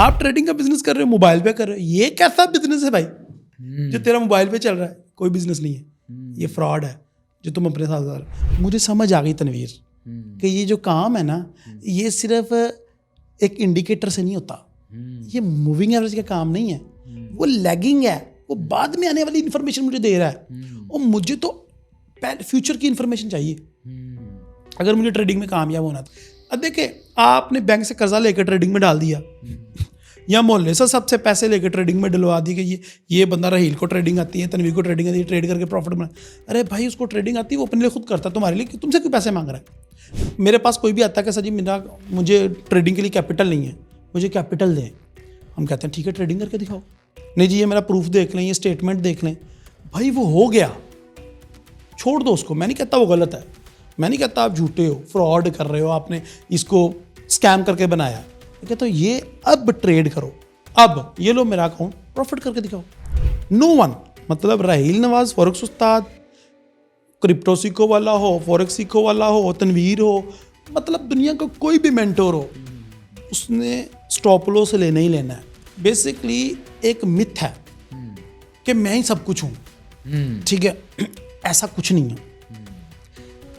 आप ट्रेडिंग का बिजनेस कर रहे हो, मोबाइल पे कर रहे हो, ये कैसा बिजनेस है भाई जो तेरा मोबाइल पे चल रहा है? कोई बिजनेस नहीं है, ये फ्रॉड है जो तुम अपने साथ कर रहे हो। मुझे समझ आ गई तनवीर कि ये जो काम है ना, ये सिर्फ एक इंडिकेटर से नहीं होता, ये मूविंग एवरेज का काम नहीं है, वो लैगिंग है, वो बाद में आने वाली इन्फॉर्मेशन मुझे दे रहा है और मुझे तो फ्यूचर की इन्फॉर्मेशन चाहिए अगर मुझे ट्रेडिंग में कामयाब होना था। अब देखिए, आपने बैंक से कर्जा लेकर ट्रेडिंग में डाल दिया या मोहल्ले से सबसे पैसे लेकर ट्रेडिंग में डलवा दी कि ये बंदा रहील को ट्रेडिंग आती है, तनवीर को ट्रेडिंग आती है, ट्रेड करके प्रॉफिट बना। अरे भाई, उसको ट्रेडिंग आती है, वो अपने लिए खुद करता है, तुम्हारे लिए तुमसे क्यों पैसे मांग रहा है? मेरे पास कोई भी आता है कि सर जी मुझे ट्रेडिंग के लिए कैपिटल नहीं है, मुझे कैपिटल दें। हम कहते हैं ठीक है, ट्रेडिंग करके दिखाओ। नहीं जी, ये मेरा प्रूफ देख लें, ये स्टेटमेंट देख लें। भाई वो हो गया, छोड़ दो उसको। मैं नहीं कहता वो गलत है, मैं नहीं कहता आप झूठे हो, फ्रॉड कर रहे हो, आपने इसको स्कैम करके बनाया। मैं कहता हूँ ये अब ट्रेड करो, अब ये लो मेरा अकाउंट, प्रॉफिट करके दिखाओ। नो वन, मतलब राहील नवाज, फॉरेक्स उस्ताद, क्रिप्टो सीखो वाला हो, फॉरेक्स सीखो वाला हो, तनवीर हो, मतलब दुनिया का कोई भी मेंटोर हो, उसने स्टॉप लॉस लेना ही लेना है। बेसिकली एक मिथ है कि मैं ही सब कुछ हूँ, ठीक है? ऐसा कुछ नहीं है।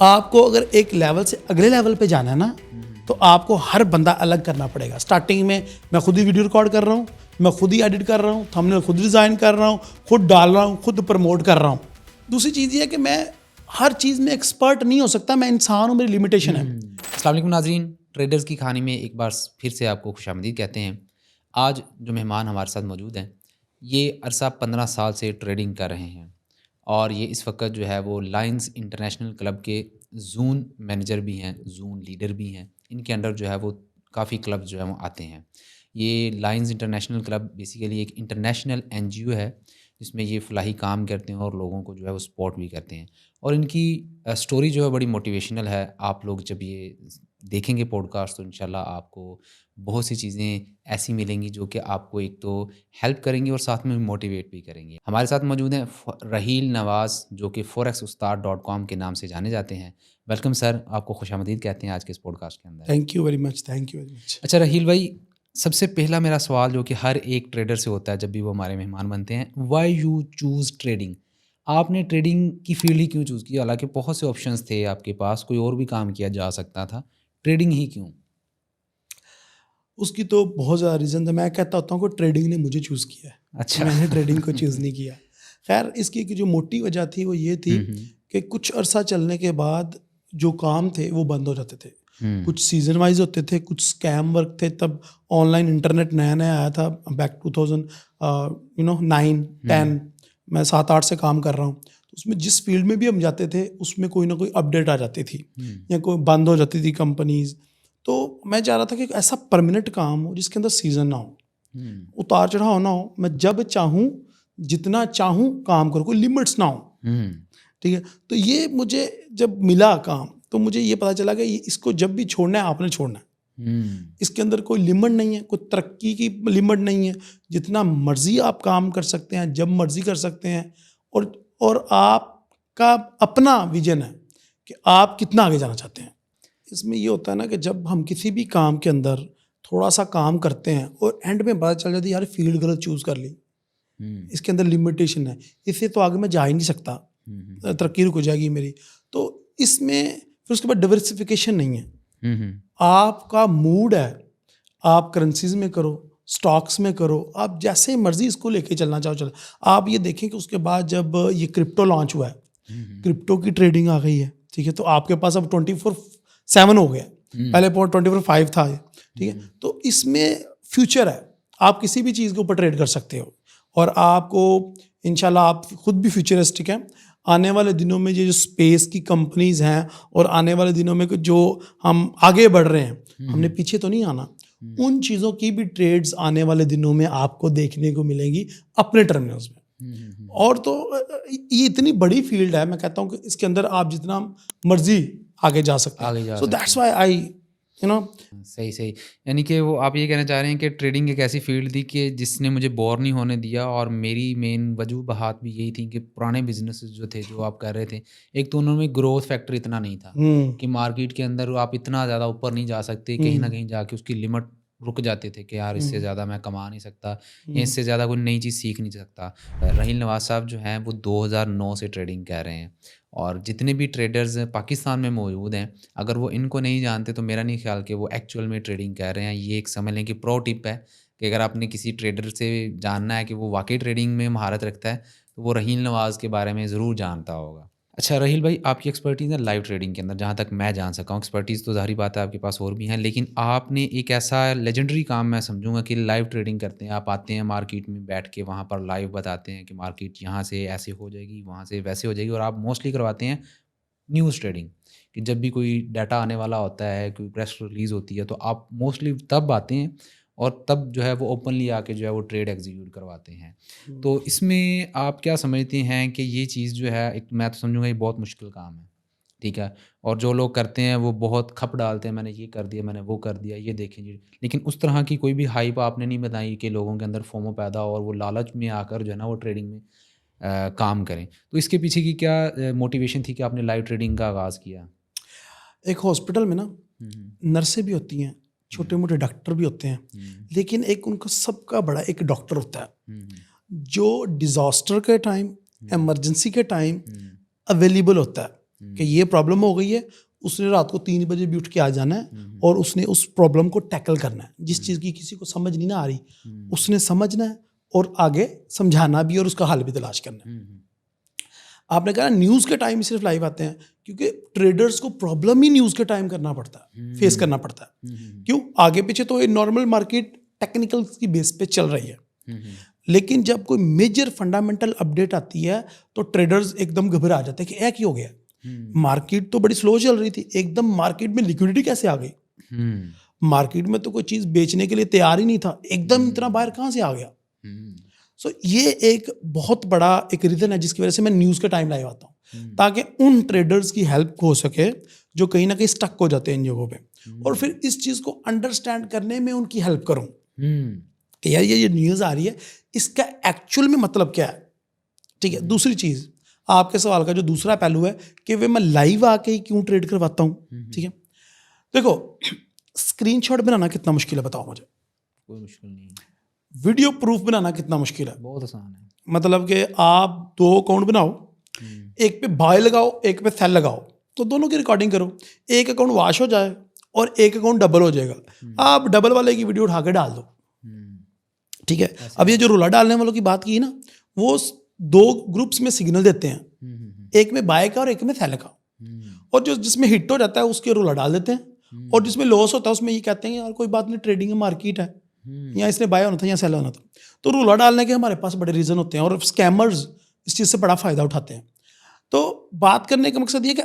आपको अगर एक लेवल से अगले लेवल पे जाना है ना, तो आपको हर बंदा अलग करना पड़ेगा। स्टार्टिंग में मैं खुद ही वीडियो रिकॉर्ड कर रहा हूँ, मैं खुद ही एडिट कर रहा हूँ, थंबनेल खुद डिज़ाइन कर रहा हूँ, खुद डाल रहा हूँ, खुद प्रमोट कर रहा हूँ। दूसरी चीज़ ये है कि मैं हर चीज़ में एक्सपर्ट नहीं हो सकता, मैं इंसान हूँ, मेरी लिमिटेशन है। अस्सलाम वालेकुम नाज़रीन, ट्रेडर्स की कहानी में एक बार फिर से आपको खुशामदीद कहते हैं। आज जो मेहमान हमारे साथ मौजूद हैं, ये अरसा 15 साल से ट्रेडिंग कर रहे हैं और ये इस वक्त जो है वो लायंस इंटरनेशनल क्लब के जून मैनेजर भी हैं, जून लीडर भी हैं। इनके अंडर जो है वो काफ़ी क्लब जो है वो आते हैं। ये लायंस इंटरनेशनल क्लब बेसिकली एक इंटरनेशनल NGO है जिसमें ये फलाही काम करते हैं और लोगों को जो है वो सपोर्ट भी करते हैं। और इनकी स्टोरी जो है बड़ी मोटिवेशनल है। आप लोग जब ये देखेंगे पॉडकास्ट तो इंशाल्लाह आपको बहुत सी चीज़ें ऐसी मिलेंगी जो कि आपको एक तो हेल्प करेंगी और साथ में मोटिवेट भी करेंगी। हमारे साथ मौजूद हैं राहील नवाज़, जो कि forex-ustad.com के नाम से जाने जाते हैं। वेलकम सर, आपको खुशामदीद कहते हैं आज के इस पॉडकास्ट के अंदर। Thank you very much, thank you very much. अच्छा राहील भाई, सबसे पहला मेरा सवाल जो कि हर एक ट्रेडर से होता है जब भी वो हमारे मेहमान बनते हैं, व्हाई यू चूज़ ट्रेडिंग? आपने ट्रेडिंग की फील्ड ही क्यों चूज़ की? हालांकि बहुत से ऑप्शंस थे आपके पास, कोई और भी काम किया जा सकता था, ट्रेडिंग ही क्यों? उसकी तो बहुत ज़्यादा रीज़न है। मैं कहता होता हूँ कि ट्रेडिंग ने मुझे चूज़ किया है, अच्छा। मैंने ट्रेडिंग को चूज़ नहीं किया। खैर, इसकी की जो मोटी वजह थी वो ये थी कि कुछ अरसा चलने के बाद जो काम थे वो बंद हो जाते थे। कुछ सीजन वाइज होते थे, कुछ स्कैम वर्क थे। तब ऑनलाइन इंटरनेट नया नया आया था, बैक 2009-10, मैं 7-8 से काम कर रहा हूँ। तो उसमें जिस फील्ड में भी हम जाते थे उसमें कोई ना कोई अपडेट आ जाती थी या कोई बंद हो जाती थी कंपनीज। तो मैं चाह रहा था कि ऐसा परमानेंट काम हो जिसके अंदर सीजन ना हो, उतार चढ़ाव ना हो, मैं जब चाहूँ जितना चाहूँ काम करूँ, कोई लिमिट्स ना हो, ठीक है? तो ये मुझे जब मिला काम तो मुझे ये पता चला कि इसको जब भी छोड़ना है आपने छोड़ना है। इसके अंदर कोई लिमिट नहीं है, कोई तरक्की की लिमिट नहीं है। जितना मर्जी आप काम कर सकते हैं, जब मर्जी कर सकते हैं, और आपका अपना विजन है कि आप कितना आगे जाना चाहते हैं। इसमें ये होता है ना कि जब हम किसी भी काम के अंदर थोड़ा सा काम करते हैं और एंड में पता चल जाती है यार फील्ड गलत चूज़ कर ली, इसके अंदर लिमिटेशन है, इससे तो आगे मैं जा ही नहीं सकता, तरक्की रुक जाएगी मेरी। तो इसमें फिर उसके बाद डाइवर्सिफिकेशन नहीं है। आपका मूड है, आप करेंसीज में करो, स्टॉक्स में करो, आप जैसे मर्जी इसको लेके चलना चाहो चलो। आप ये देखें कि उसके बाद जब ये क्रिप्टो लॉन्च हुआ है, क्रिप्टो की ट्रेडिंग आ गई है, ठीक है? तो आपके पास अब 24/7 हो गया, पहले 24/5 था, ठीक है? तो इसमें फ्यूचर है, आप किसी भी चीज़ के ऊपर ट्रेड कर सकते हो और आपको इंशाल्लाह आप खुद भी फ्यूचरिस्टिक हैं। आने वाले दिनों में ये जो स्पेस की कंपनीज हैं और आने वाले दिनों में जो हम आगे बढ़ रहे हैं, हमने पीछे तो नहीं आना, उन चीज़ों की भी ट्रेड्स आने वाले दिनों में आपको देखने को मिलेंगी अपने टर्मिनल्स में। और तो ये इतनी बड़ी फील्ड है, मैं कहता हूँ कि इसके अंदर आप जितना मर्जी आगे जा सकते हैं। सो दैट्स व्हाई आई सही यानी कि वो आप ये कहना चाह रहे हैं कि ट्रेडिंग एक ऐसी फील्ड थी कि जिसने मुझे बोर नहीं होने दिया। और मेरी मेन वजूहत भी यही थी कि पुराने बिजनेसेस जो थे, जो आप कर रहे थे, एक तो उनमें ग्रोथ फैक्टर इतना नहीं था कि मार्केट के अंदर आप इतना ज़्यादा ऊपर नहीं जा सकते, कहीं ना कहीं जाके उसकी लिमिट रुक जाते थे कि यार इससे ज़्यादा मैं कमा नहीं सकता या इससे ज़्यादा कोई नई चीज़ सीख नहीं सकता। रहील नवाज़ साहब जो हैं वो 2009 से ट्रेडिंग कर रहे हैं, और जितने भी ट्रेडर्स पाकिस्तान में मौजूद हैं, अगर वो इनको नहीं जानते तो मेरा नहीं ख्याल कि वो एक्चुअल में ट्रेडिंग कर रहे हैं। ये एक समझ लें कि प्रो टिप है कि अगर आपने किसी ट्रेडर से जानना है कि वो वाकई ट्रेडिंग में महारत रखता है तो वो रहील नवाज़ के बारे में ज़रूर जानता होगा। अच्छा रहील भाई, आपकी एक्सपर्टीज़ है लाइव ट्रेडिंग के अंदर, जहाँ तक मैं जान सका हूँ। एक्सपर्टीज़ तो ज़ाहिर बात है आपके पास और भी हैं, लेकिन आपने एक ऐसा लेजेंडरी काम मैं समझूंगा कि लाइव ट्रेडिंग करते हैं। आप आते हैं मार्केट में बैठ के, वहाँ पर लाइव बताते हैं कि मार्केट यहाँ से ऐसे हो जाएगी, वहाँ से वैसे हो जाएगी, और आप मोस्टली करवाते हैं न्यूज़ ट्रेडिंग कि जब भी कोई डाटा आने वाला होता है, कोई प्रेस रिलीज़ होती है, तो आप मोस्टली तब आते हैं और तब जो है वो ओपनली आके जो है वो ट्रेड एग्जीक्यूट करवाते हैं। तो इसमें आप क्या समझते हैं कि ये चीज़ जो है, एक मैं तो समझूंगा ये बहुत मुश्किल काम है, ठीक है, और जो लोग करते हैं वो बहुत खप डालते हैं, मैंने ये कर दिया, मैंने वो कर दिया, ये देखें जी। लेकिन उस तरह की कोई भी हाइप आपने नहीं बताई कि लोगों के अंदर फोमो पैदा हो और वो लालच में आकर जो है ना वो ट्रेडिंग में काम करें। तो इसके पीछे की क्या मोटिवेशन थी कि आपने लाइव ट्रेडिंग का आगाज़ किया? एक हॉस्पिटल में ना नर्सें भी होती हैं, छोटे मोटे डॉक्टर भी होते हैं, लेकिन एक उनका सबका बड़ा एक डॉक्टर होता है जो डिज़ास्टर के टाइम, इमरजेंसी के टाइम अवेलेबल होता है कि ये प्रॉब्लम हो गई है, उसने रात को 3 बजे भी उठ के आ जाना है और उसने उस प्रॉब्लम को टैकल करना है। जिस चीज़ की किसी को समझ नहीं ना आ रही उसने समझना है और आगे समझाना भी और उसका हल भी तलाश करना है। आपने कहा न्यूज़ के टाइम सिर्फ लाइव आते हैं क्योंकि ट्रेडर्स को प्रॉब्लम ही न्यूज़ के टाइम करना पड़ता है, फेस करना पड़ता है। क्यों? आगे पीछे तो नॉर्मल मार्केट टेक्निकल की बेस पे चल रही है, लेकिन जब कोई मेजर फंडामेंटल अपडेट आती है तो ट्रेडर्स एकदम घबरा जाते हैं कि क्या हो गया, मार्केट तो बड़ी स्लो चल रही थी, एकदम मार्केट में लिक्विडिटी कैसे आ गई, मार्केट में तो कोई चीज़ बेचने के लिए तैयार ही नहीं था, एकदम इतना बाहर कहाँ से आ गया। सो ये एक बहुत बड़ा एक रीज़न है जिसकी वजह से मैं न्यूज़ के टाइम लाइव आता हूँ, ताकि उन ट्रेडर्स की हेल्प हो सके जो कहीं ना कहीं स्टक हो जाते हैं इन जगहों पे, और फिर इस चीज़ को अंडरस्टैंड करने में उनकी हेल्प करूँ कि यार ये न्यूज़ आ रही है इसका एक्चुअल में मतलब क्या है। ठीक है, दूसरी चीज़ आपके सवाल का जो दूसरा पहलू है कि वे मैं लाइव आके ही क्यों ट्रेड करवाता हूँ। ठीक है, देखो स्क्रीनशॉट बनाना कितना मुश्किल है बताओ मुझे? कोई मुश्किल नहीं है। वीडियो प्रूफ बनाना कितना मुश्किल है? बहुत आसान है। मतलब कि आप 2 अकाउंट बनाओ, एक पे बाय लगाओ एक पे सेल लगाओ, तो दोनों की रिकॉर्डिंग करो, एक अकाउंट वॉश हो जाए और एक अकाउंट डबल हो जाएगा, आप डबल वाले की वीडियो उठा के डाल दो। ठीक है, अब ये जो रूला डालने वालों की बात की ना, वो 2 ग्रुप्स में सिग्नल देते हैं, एक में बाय का और एक में सेल का, और जो जिसमें हिट हो जाता है उसके रूला डाल देते हैं, और जिसमें लॉस होता है उसमें ये कहते हैं यार कोई बात नहीं, ट्रेडिंग मार्केट है, यहाँ इसने बाय होना था यहाँ सेल होना था। तो रूला डालने के हमारे पास बड़े रीज़न होते हैं और स्कैमर्स इस चीज़ से बड़ा फ़ायदा उठाते हैं। तो बात करने का मकसद ये कि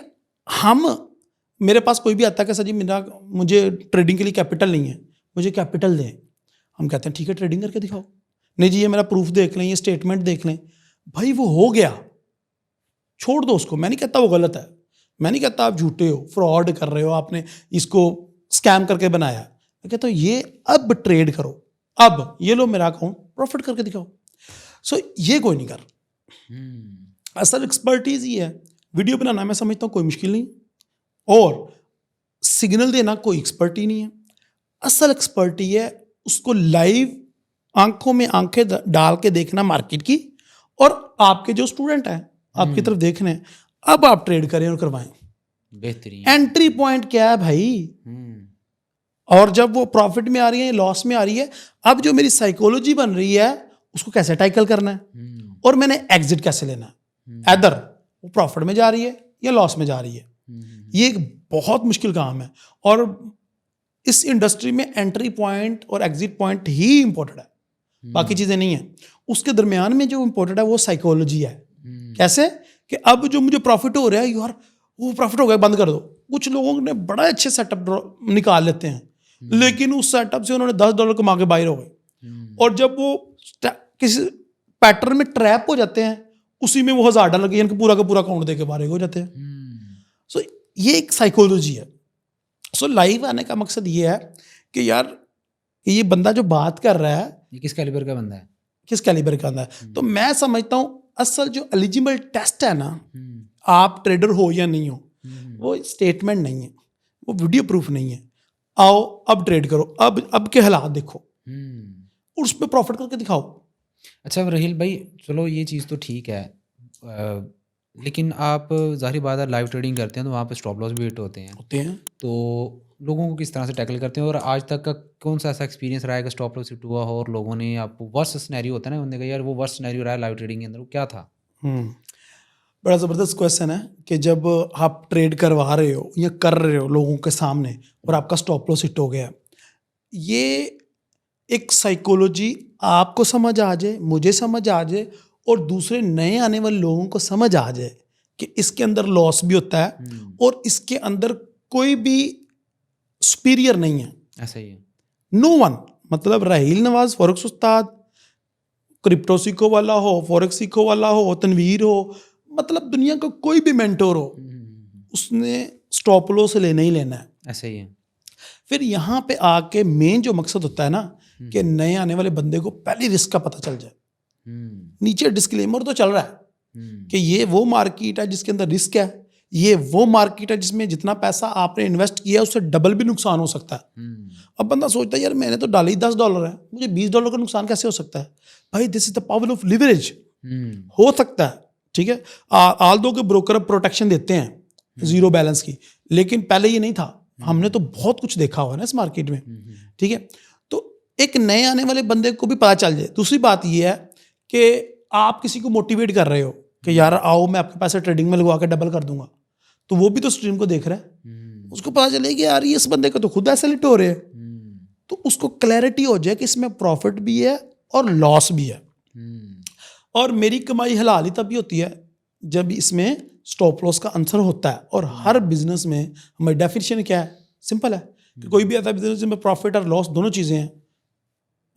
मेरे पास कोई भी आता है कि सर जी मुझे ट्रेडिंग के लिए कैपिटल नहीं है, मुझे कैपिटल दें। हम कहते हैं ठीक है ट्रेडिंग करके दिखाओ। नहीं जी ये मेरा प्रूफ देख लें, ये स्टेटमेंट देख लें। भाई वो हो गया, छोड़ दो उसको। मैं नहीं कहता वो गलत है, मैं नहीं कहता आप झूठे हो, फ्रॉड कर रहे हो, आपने इसको स्कैम करके बनाया। मैं कहता हूँ ये अब ट्रेड करो, अब ये लो मेरा अकाउंट, प्रॉफिट करके दिखाओ। सो ये कोई नहीं कर। असल एक्सपर्टीज ही है। वीडियो बनाना मैं समझता हूँ कोई मुश्किल नहीं, और सिग्नल देना कोई एक्सपर्टी नहीं है। असल एक्सपर्टी है उसको लाइव आंखों में आंखें डाल के देखना मार्केट की, और आपके जो स्टूडेंट हैं आपकी तरफ देखने हैं, अब आप ट्रेड करें और करवाएं। बेहतरीन एंट्री पॉइंट क्या है भाई, और जब वो प्रॉफिट में आ रही है लॉस में आ रही है, अब जो मेरी साइकोलॉजी बन रही है उसको कैसे टैकल करना है, और मैंने एग्जिट कैसे लेना है, एदर वो प्रॉफिट में जा रही है या लॉस में जा रही है। ये एक बहुत मुश्किल काम है, और इस इंडस्ट्री में एंट्री पॉइंट और एग्जिट पॉइंट ही इंपॉर्टेंट है, बाकी चीज़ें नहीं है। उसके दरमियान में जो इंपॉर्टेंट है वो साइकोलॉजी है। कैसे कि अब जो मुझे प्रॉफिट हो रहा है, यार वो प्रॉफिट हो गया बंद कर दो। कुछ लोगों ने बड़ा अच्छे सेटअप निकाल लेते हैं, लेकिन उस सेटअप से उन्होंने $10 कमा के बाहर हो गए, और जब वो किसी पैटर्न में ट्रैप हो जाते हैं उसी में वो $1000 के पूरा का पूरा अकाउंट दे के बाहर हो जाते हैं। सो ये एक साइकोलॉजी है। सो लाइव आने का मकसद ये है कि यार ये बंदा जो बात कर रहा है ये किस कैलिबर का बंदा है, किस कैलिबर का बंदा है। तो मैं समझता हूँ असल जो एलिजिबल टेस्ट है ना, आप ट्रेडर हो या नहीं हो, वो स्टेटमेंट नहीं है, वो वीडियो प्रूफ नहीं है, आओ अब ट्रेड करो, अब के हालात देखो हम्म। और उस पर प्रॉफिट करके दिखाओ। अच्छा राहील भाई, चलो ये चीज़ तो ठीक है, लेकिन आप ज़ाहिर बात है लाइव ट्रेडिंग करते हैं तो वहाँ पे स्टॉप लॉस भी हिट होते हैं, होते हैं। तो लोगों को किस तरह से टैकल करते हैं, और आज तक का कौन सा ऐसा एक्सपीरियंस रहा है कि स्टॉप लॉस हिट हुआ हो और लोगों ने आपको वर्स्ट सिनेरियो होता है ना, उन्होंने कहा यार वो वर्स्ट सिनेरियो रहा है लाइव ट्रेडिंग के अंदर, वो क्या था? बड़ा ज़बरदस्त क्वेश्चन है कि जब आप ट्रेड करवा रहे हो या कर रहे हो लोगों के सामने और आपका स्टॉप लॉस हिट हो गया, ये एक साइकोलॉजी आपको समझ आ जाए, मुझे समझ आ जाए और दूसरे नए आने वाले लोगों को समझ आ जाए कि इसके अंदर लॉस भी होता है और इसके अंदर कोई भी सुपीरियर नहीं है। ऐसा ही है। नो वन, मतलब राहील नवाज फॉरेक्स उस्ताद, क्रिप्टो सीखो वाला हो, फॉरेक्स सीखो वाला हो, तनवीर हो, मतलब दुनिया का कोई भी मेंटोर हो, उसने स्टॉप लॉस लेना ही लेना है। ऐसा ही है। फिर यहाँ पे आके मेन जो मकसद होता है ना कि नए आने वाले बंदे को पहले रिस्क का पता चल जाए। नीचे डिस्क्लेमर तो चल रहा है कि ये वो मार्केट है जिसके अंदर रिस्क है, ये वो मार्केट है जिसमें जितना पैसा आपने इन्वेस्ट किया उससे डबल भी नुकसान हो सकता है। अब बंदा सोचता है यार मैंने तो डाले ही $10 है, मुझे $20 का नुकसान कैसे हो सकता है? भाई this is the power of leverage. हो सकता है, ठीक है, आल दो के ब्रोकर प्रोटेक्शन देते हैं जीरो बैलेंस की, लेकिन पहले ये नहीं था। हमने तो बहुत कुछ देखा हुआ है ना इस मार्केट में, ठीक है। तो एक नए आने वाले बंदे को भी पता चल जाए। दूसरी बात ये है कि आप किसी को मोटिवेट कर रहे हो कि यार आओ मैं आपके पैसे ट्रेडिंग में लगवा के डबल कर दूंगा, तो वो भी तो स्ट्रीम को देख रहा है, उसको पता चले कि यार इस बंदे का तो खुद ऐसे लिट हो रहे हैं, तो उसको क्लैरिटी हो जाए कि इसमें प्रॉफिट भी है और लॉस भी है। और मेरी कमाई हलाल ही तभी होती है जब इसमें स्टॉप लॉस का आंसर होता है। और हर बिजनेस में हमारी डेफिनेशन क्या है? सिंपल है कि कोई भी ऐसा बिजनेस जिसमें प्रॉफिट और लॉस दोनों चीज़ें हैं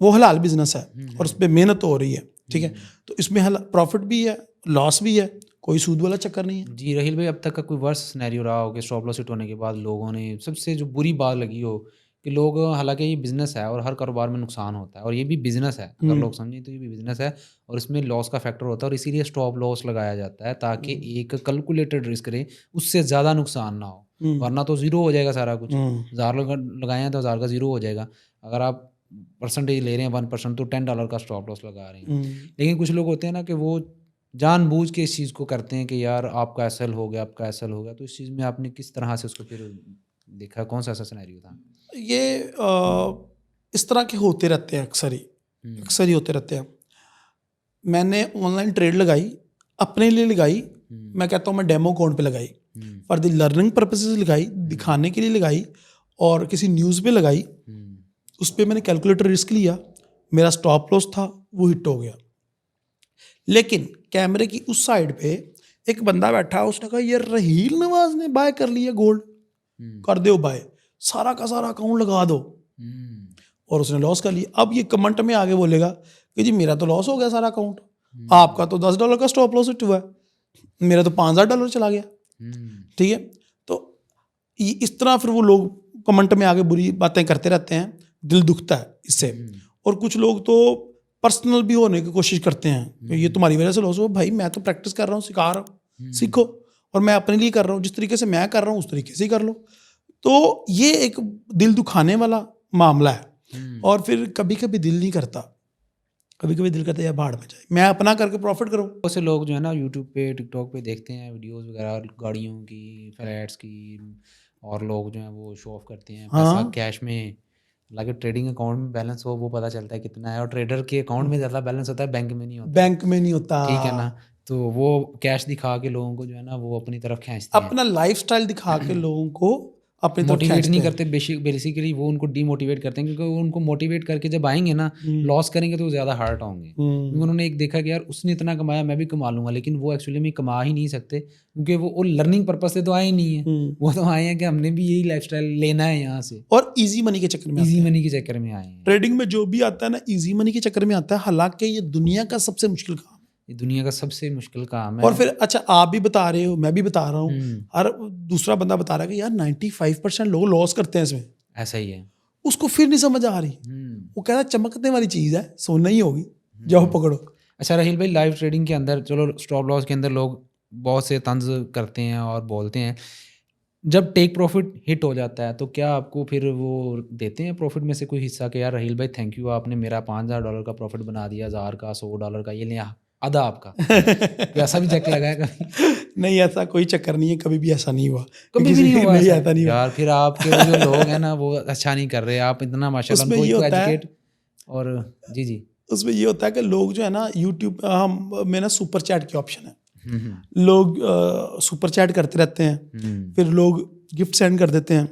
वो हलाल बिजनेस है और उस पर मेहनत हो रही है, ठीक है। तो इसमें प्रॉफिट भी है, लॉस भी है, कोई सूद वाला चक्कर नहीं है। जी राहील भाई, अब तक का कोई वर्स्ट सिनेरियो रहा हो कि स्टॉप लॉस हिट होने के बाद लोगों ने सबसे जो बुरी बात लगी हो कि लोग, हालांकि ये बिजनेस है और हर कारोबार में नुकसान होता है और ये भी बिजनेस है, अगर लोग समझें तो ये भी बिजनेस है और इसमें लॉस का फैक्टर होता है और इसीलिए स्टॉप लॉस लगाया जाता है ताकि एक कैलकुलेटेड रिस्क रहे, उससे ज़्यादा नुकसान ना हो, वरना तो ज़ीरो हो जाएगा सारा कुछ। 1000 लगाए हैं तो 1000 का ज़ीरो हो जाएगा। अगर आप परसेंटेज ले रहे हैं 1% तो $10 का स्टॉप लॉस लगा रहे हैं। लेकिन कुछ लोग होते हैं ना कि वो जानबूझ के इस चीज़ को करते हैं कि यार आपका एसएल हो गया, आपका एसएल हो गया, तो इस चीज़ में आपने किस तरह से उसको फिर देखा, कौन सा ऐसा सिनेरियो था? ये इस तरह के होते रहते हैं, अक्सर ही होते रहते हैं। मैंने ऑनलाइन ट्रेड लगाई, अपने लिए लगाई, मैं कहता हूँ मैं डेमो अकाउंट पे लगाई, फॉर द लर्निंग पर्पसेस लगाई, दिखाने के लिए लगाई और किसी न्यूज़ पे लगाई। उस पर मैंने कैलकुलेटर रिस्क लिया, मेरा स्टॉप लॉस था, वो हिट हो गया। लेकिन कैमरे की उस साइड पे एक बंदा बैठा, उसने कहा यार राहील नवाज ने बाय कर लिया गोल्ड, कर दो बाय, सारा का सारा अकाउंट लगा दो, और उसने लॉस कर लिया। अब ये कमेंट में आगे बोलेगा कि जी मेरा तो लॉस हो गया सारा अकाउंट, आपका तो $10 का स्टॉप लॉस हिट हुआ है, मेरा तो $5000 चला गया, ठीक है। तो इस तरह फिर वो लोग कमेंट में आगे बुरी बातें करते रहते हैं, दिल दुखता है इससे। और कुछ लोग तो पर्सनल भी होने की कोशिश करते हैं कि ये तुम्हारी वजह से लॉस हो। भाई मैं तो प्रैक्टिस कर रहा हूँ, सिखा रहा हूँ, सीखो, और मैं अपने लिए कर रहा हूँ, जिस तरीके से मैं कर रहा हूँ उस तरीके से ही कर लो। तो ये एक दिल दुखाने वाला मामला है। और फिर कभी कभी दिल नहीं करता, कभी कभी दिल करता है यार भाड़ में जाए, मैं अपना करके प्रॉफिट करूँ। बहुत से लोग जो है ना यूट्यूब पे, टिकटॉक पे देखते हैं वीडियोस वगैरह गाड़ियों की, फ्लैट्स की, और लोग जो है वो शो ऑफ करते हैं पैसा कैश में, हालांकि ट्रेडिंग अकाउंट में बैलेंस हो वो पता चलता है कितना है, और ट्रेडर के अकाउंट में ज़्यादा बैलेंस होता है, बैंक में नहीं होता। बैंक में नहीं होता, ठीक है ना। तो वो कैश दिखा के लोगों को जो है ना वो अपनी तरफ खींचते हैं, अपना लाइफस्टाइल दिखा के लोगों को अपनी तरफ मोटिवेट नहीं खींचते करते, बेसिकली वो उनको डीमोटिवेट करते हैं, क्योंकि वो उनको मोटिवेट करके जब आएंगे ना लॉस करेंगे तो ज़्यादा हर्ट होंगे। क्योंकि उन्होंने एक देखा कि यार उसने इतना कमाया मैं भी कमा लूंगा, लेकिन वो एक्चुअली में कमा ही नहीं सकते, क्योंकि वो लर्निंग पर्पज से तो आए ही नहीं है, वो तो आए हैं कि हमने भी यही लाइफस्टाइल लेना है यहाँ से, और इजी मनी के चक्कर में, इजी मनी के चक्कर में आए हैं। ट्रेडिंग में जो भी आता है ना इजी मनी के चक्कर में आता है, हालांकि ये दुनिया का सबसे मुश्किल काम, ये दुनिया का सबसे मुश्किल काम है। और फिर अच्छा आप भी बता रहे हो, मैं भी बता रहा हूँ, हर दूसरा बंदा बता रहा है कि यार 95% लोग लॉस करते हैं इसमें, ऐसा ही है। उसको फिर नहीं समझ आ रही, वो कह रहा है चमकने वाली चीज़ है, सोना ही होगी, जाओ पकड़ो। अच्छा राहील भाई, लाइव ट्रेडिंग के अंदर चलो स्टॉप लॉस के अंदर लोग बहुत से तंज करते हैं और बोलते हैं, जब टेक प्रॉफिट हिट हो जाता है तो क्या आपको फिर वो देते हैं प्रॉफिट में से कोई हिस्सा कि यार राहील भाई थैंक यू, आपने मेरा $5,000 का प्रॉफिट बना दिया, 1000 का, $100 का, ये ले आधा आपका। वैसा भी चेक लगाया कभी? नहीं, ऐसा कोई चक्कर नहीं है, कभी भी ऐसा नहीं हुआ, कभी भी नहीं हुआ नहीं ऐसा? ऐसा नहीं हुआ। यार फिर आपके वो जो लोग हैं ना वो अच्छा नहीं कर रहे, आप इतना माशाल्लाह उसमें उनको ये होता है, एजुकेट और जी उसमें ये होता है कि लोग जो है ना यूट्यूब हम में ना सुपर चैट की ऑप्शन है, हम्म, लोग सुपर चैट करते रहते हैं, फिर लोग गिफ्ट सेंड कर देते हैं।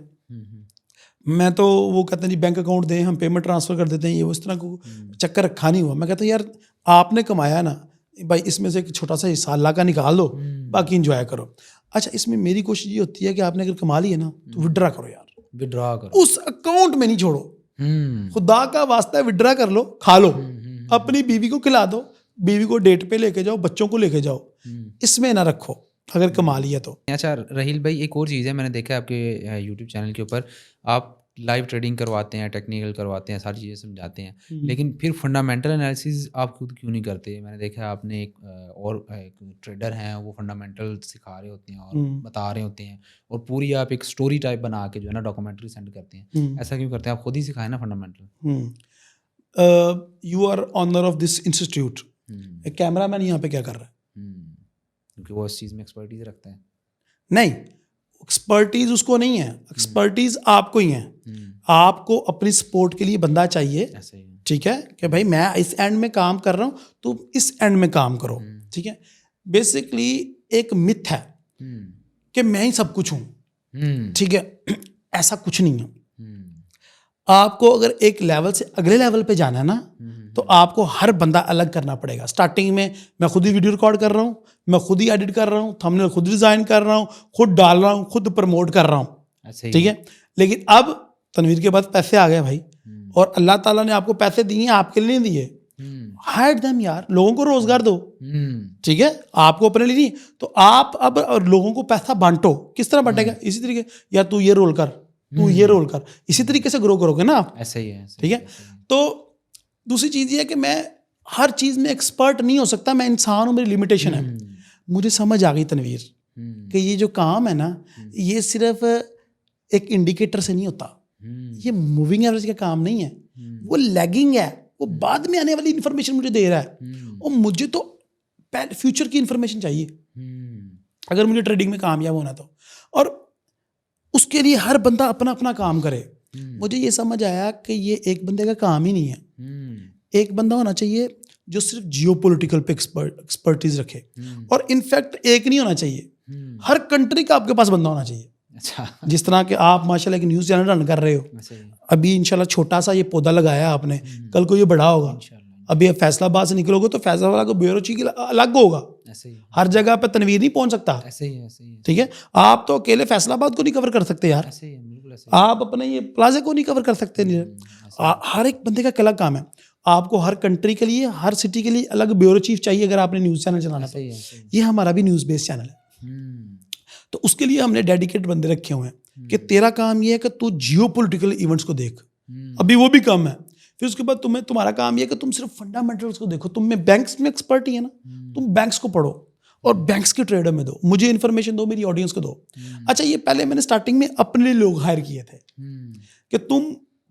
मैं तो वो कहते हैं जी बैंक अकाउंट दें, हम पेमेंट ट्रांसफ़र कर देते हैं, ये उस तरह को चक्कर रखा नहीं हुआ। मैं कहता हूँ यार आपने कमाया ना भाई, इसमें से एक छोटा सा हिस्सा अल्लाह का निकाल दो, बाकी इंजॉय करो। अच्छा, इसमें मेरी कोशिश ये होती है कि आपने अगर कमा लिया ना तो विड्रा करो यार, विड्रॉ करो, उस अकाउंट में नहीं छोड़ो, खुदा का वास्ता है विड्रा कर लो, खा लो, अपनी बीवी को खिला दो, बीवी को डेट पे लेके जाओ, बच्चों को लेके जाओ, इसमें ना रखो अगर कमा लिया तो। अच्छा राहील भाई, एक और चीज़ है, मैंने देखा है आपके यूट्यूब चैनल के ऊपर आप लाइव ट्रेडिंग करवाते हैं, टेक्निकल करवाते हैं, सारी चीज़ें समझाते हैं, लेकिन फिर फंडामेंटल एनालिसिस आप खुद क्यों नहीं करते? मैंने देखा है आपने एक ट्रेडर हैं, वो फंडामेंटल सिखा रहे होते हैं और बता रहे होते हैं, और पूरी आप एक स्टोरी टाइप बना के जो है ना डॉक्यूमेंट्री सेंड करते हैं। ऐसा क्यों करते हैं? आप खुद ही सिखाएं ना fundamental. You are honour of this institute, एक कैमरा मैन यहाँ पे क्या कर रहा है? क्योंकि वो इस चीज़ में एक्सपर्टीज रखता है। नहीं, एक्सपर्टीज उसको नहीं है, एक्सपर्टीज आपको ही है। आपको अपनी सपोर्ट के लिए बंदा चाहिए, ऐसे ही ठीक है, कि भाई मैं इस एंड में काम कर रहा हूँ, तुम इस एंड में काम करो, ठीक है। बेसिकली एक मिथ है कि मैं ही सब कुछ हूँ, ठीक है, ऐसा कुछ नहीं है। आपको अगर एक लेवल से अगले लेवल पे जाना है ना, तो आपको हर बंदा अलग करना पड़ेगा। स्टार्टिंग में मैं खुद ही वीडियो रिकॉर्ड कर रहा हूँ, मैं खुद ही एडिट कर रहा हूँ, थंबनेल खुद डिज़ाइन कर रहा हूँ, खुद डाल रहा हूँ, खुद प्रमोट कर रहा हूँ, ठीक है। लेकिन अब तनवीर के पास पैसे आ गए भाई, और अल्लाह ताला ने आपको पैसे दिए हैं, आपके लिए नहीं दिए। हायर देम यार, लोगों को रोजगार दो, ठीक है, आपको अपने लिए नहीं। तो आप अब और लोगों को पैसा बांटो। किस तरह बांटेगा? इसी तरीके, यार तू ये रोल कर, तू ये रोल कर, इसी तरीके से ग्रो करोगे ना आप। ऐसे ही है, ठीक है। तो दूसरी चीज़ ये है कि मैं हर चीज़ में एक्सपर्ट नहीं हो सकता, मैं इंसान हूँ, मेरी लिमिटेशन है। मुझे समझ आ गई तनवीर कि ये जो काम है ना, ये सिर्फ एक इंडिकेटर से नहीं होता, ये मूविंग एवरेज का काम नहीं है, वो लैगिंग है, वो बाद में आने वाली इंफॉर्मेशन मुझे दे रहा है, और मुझे तो फ्यूचर की इंफॉर्मेशन चाहिए अगर मुझे ट्रेडिंग में कामयाब होना तो। और उसके लिए हर बंदा अपना अपना काम करे। मुझे ये समझ आया कि ये एक बंदे का काम ही नहीं है। एक बंदा होना चाहिए जो सिर्फ जियोपॉलिटिकल पे एक्सपर्टीज रखे, और इनफैक्ट एक नहीं होना चाहिए, हर कंट्री का आपके पास बंदा होना चाहिए। अच्छा, जिस तरह के आप माशाल्लाह एक न्यूज़ चैनल रन कर रहे हो, अभी इंशाल्लाह छोटा सा ये पौधा लगाया आपने, कल को ये बड़ा होगा। अभी फैसलाबाद से निकलोगे तो फैसलाबाद का ब्यूरो चीफ अलग होगा, हर जगह पे तनवीर नहीं पहुंच सकता, ठीक है। आप तो अकेले फैसलाबाद को नहीं कवर कर सकते यार, आप अपने ये प्लाजा को नहीं कवर कर सकते। हर एक बंदे का अलग काम है। आपको हर कंट्री के लिए, हर सिटी के लिए अलग ब्यूरो चीफ चाहिए अगर आपने न्यूज़ चैनल चलाना तो। ये हमारा भी न्यूज़ बेस्ड चैनल है, तो उसके लिए हमने डेडिकेट बंदे रखे हुए हैं कि तेरा काम ये है कि तू जियोपॉलिटिकल इवेंट्स को देख, अभी वो भी कम है। फिर उसके बाद तुम्हारा काम ये है कि तुम सिर्फ फंडामेंटल्स को देखो। तुम में बैंक्स में एक्सपर्ट ही है ना, तुम बैंक्स को पढ़ो और बैंक्स के ट्रेडर में दो, मुझे इन्फॉर्मेशन दो, मेरी ऑडियंस को दो। अच्छा, ये पहले मैंने स्टार्टिंग में अपने लिए लोग हायर किए थे कि तुम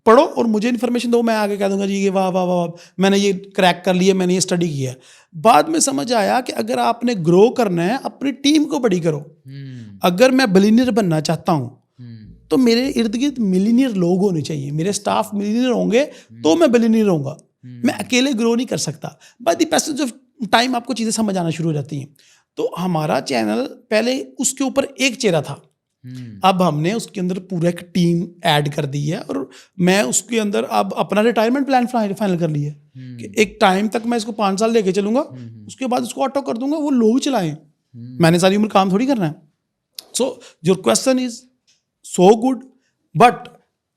पढ़ो और मुझे इन्फॉर्मेशन दो, मैं आगे कह दूंगा जी ये वाह वाह वाह मैंने ये क्रैक कर लिया, मैंने ये स्टडी किया। बाद में समझ आया कि अगर आपने ग्रो करना है अपनी टीम को बड़ी करो। अगर मैं बिलियनियर बनना चाहता हूँ तो मेरे इर्द गिर्द मिलियनियर लोग होने चाहिए, मेरे स्टाफ मिलियनियर होंगे तो मैं बिलियनियर होऊंगा। मैं अकेले ग्रो नहीं कर सकता। By the passage of time आपको चीज़ें समझ आना शुरू हो जाती हैं। तो हमारा चैनल पहले उसके ऊपर एक चेहरा था, अब हमने उसके अंदर पूरा एक टीम ऐड कर दी है, और मैं उसके अंदर अब अपना रिटायरमेंट प्लान फाइनल कर लिया है कि एक टाइम तक मैं इसको 5 साल लेके चलूंगा, उसके बाद उसको ऑटो कर दूंगा, वो लोग चलाएं, मैंने सारी उम्र काम थोड़ी करना है। So your question is so good, but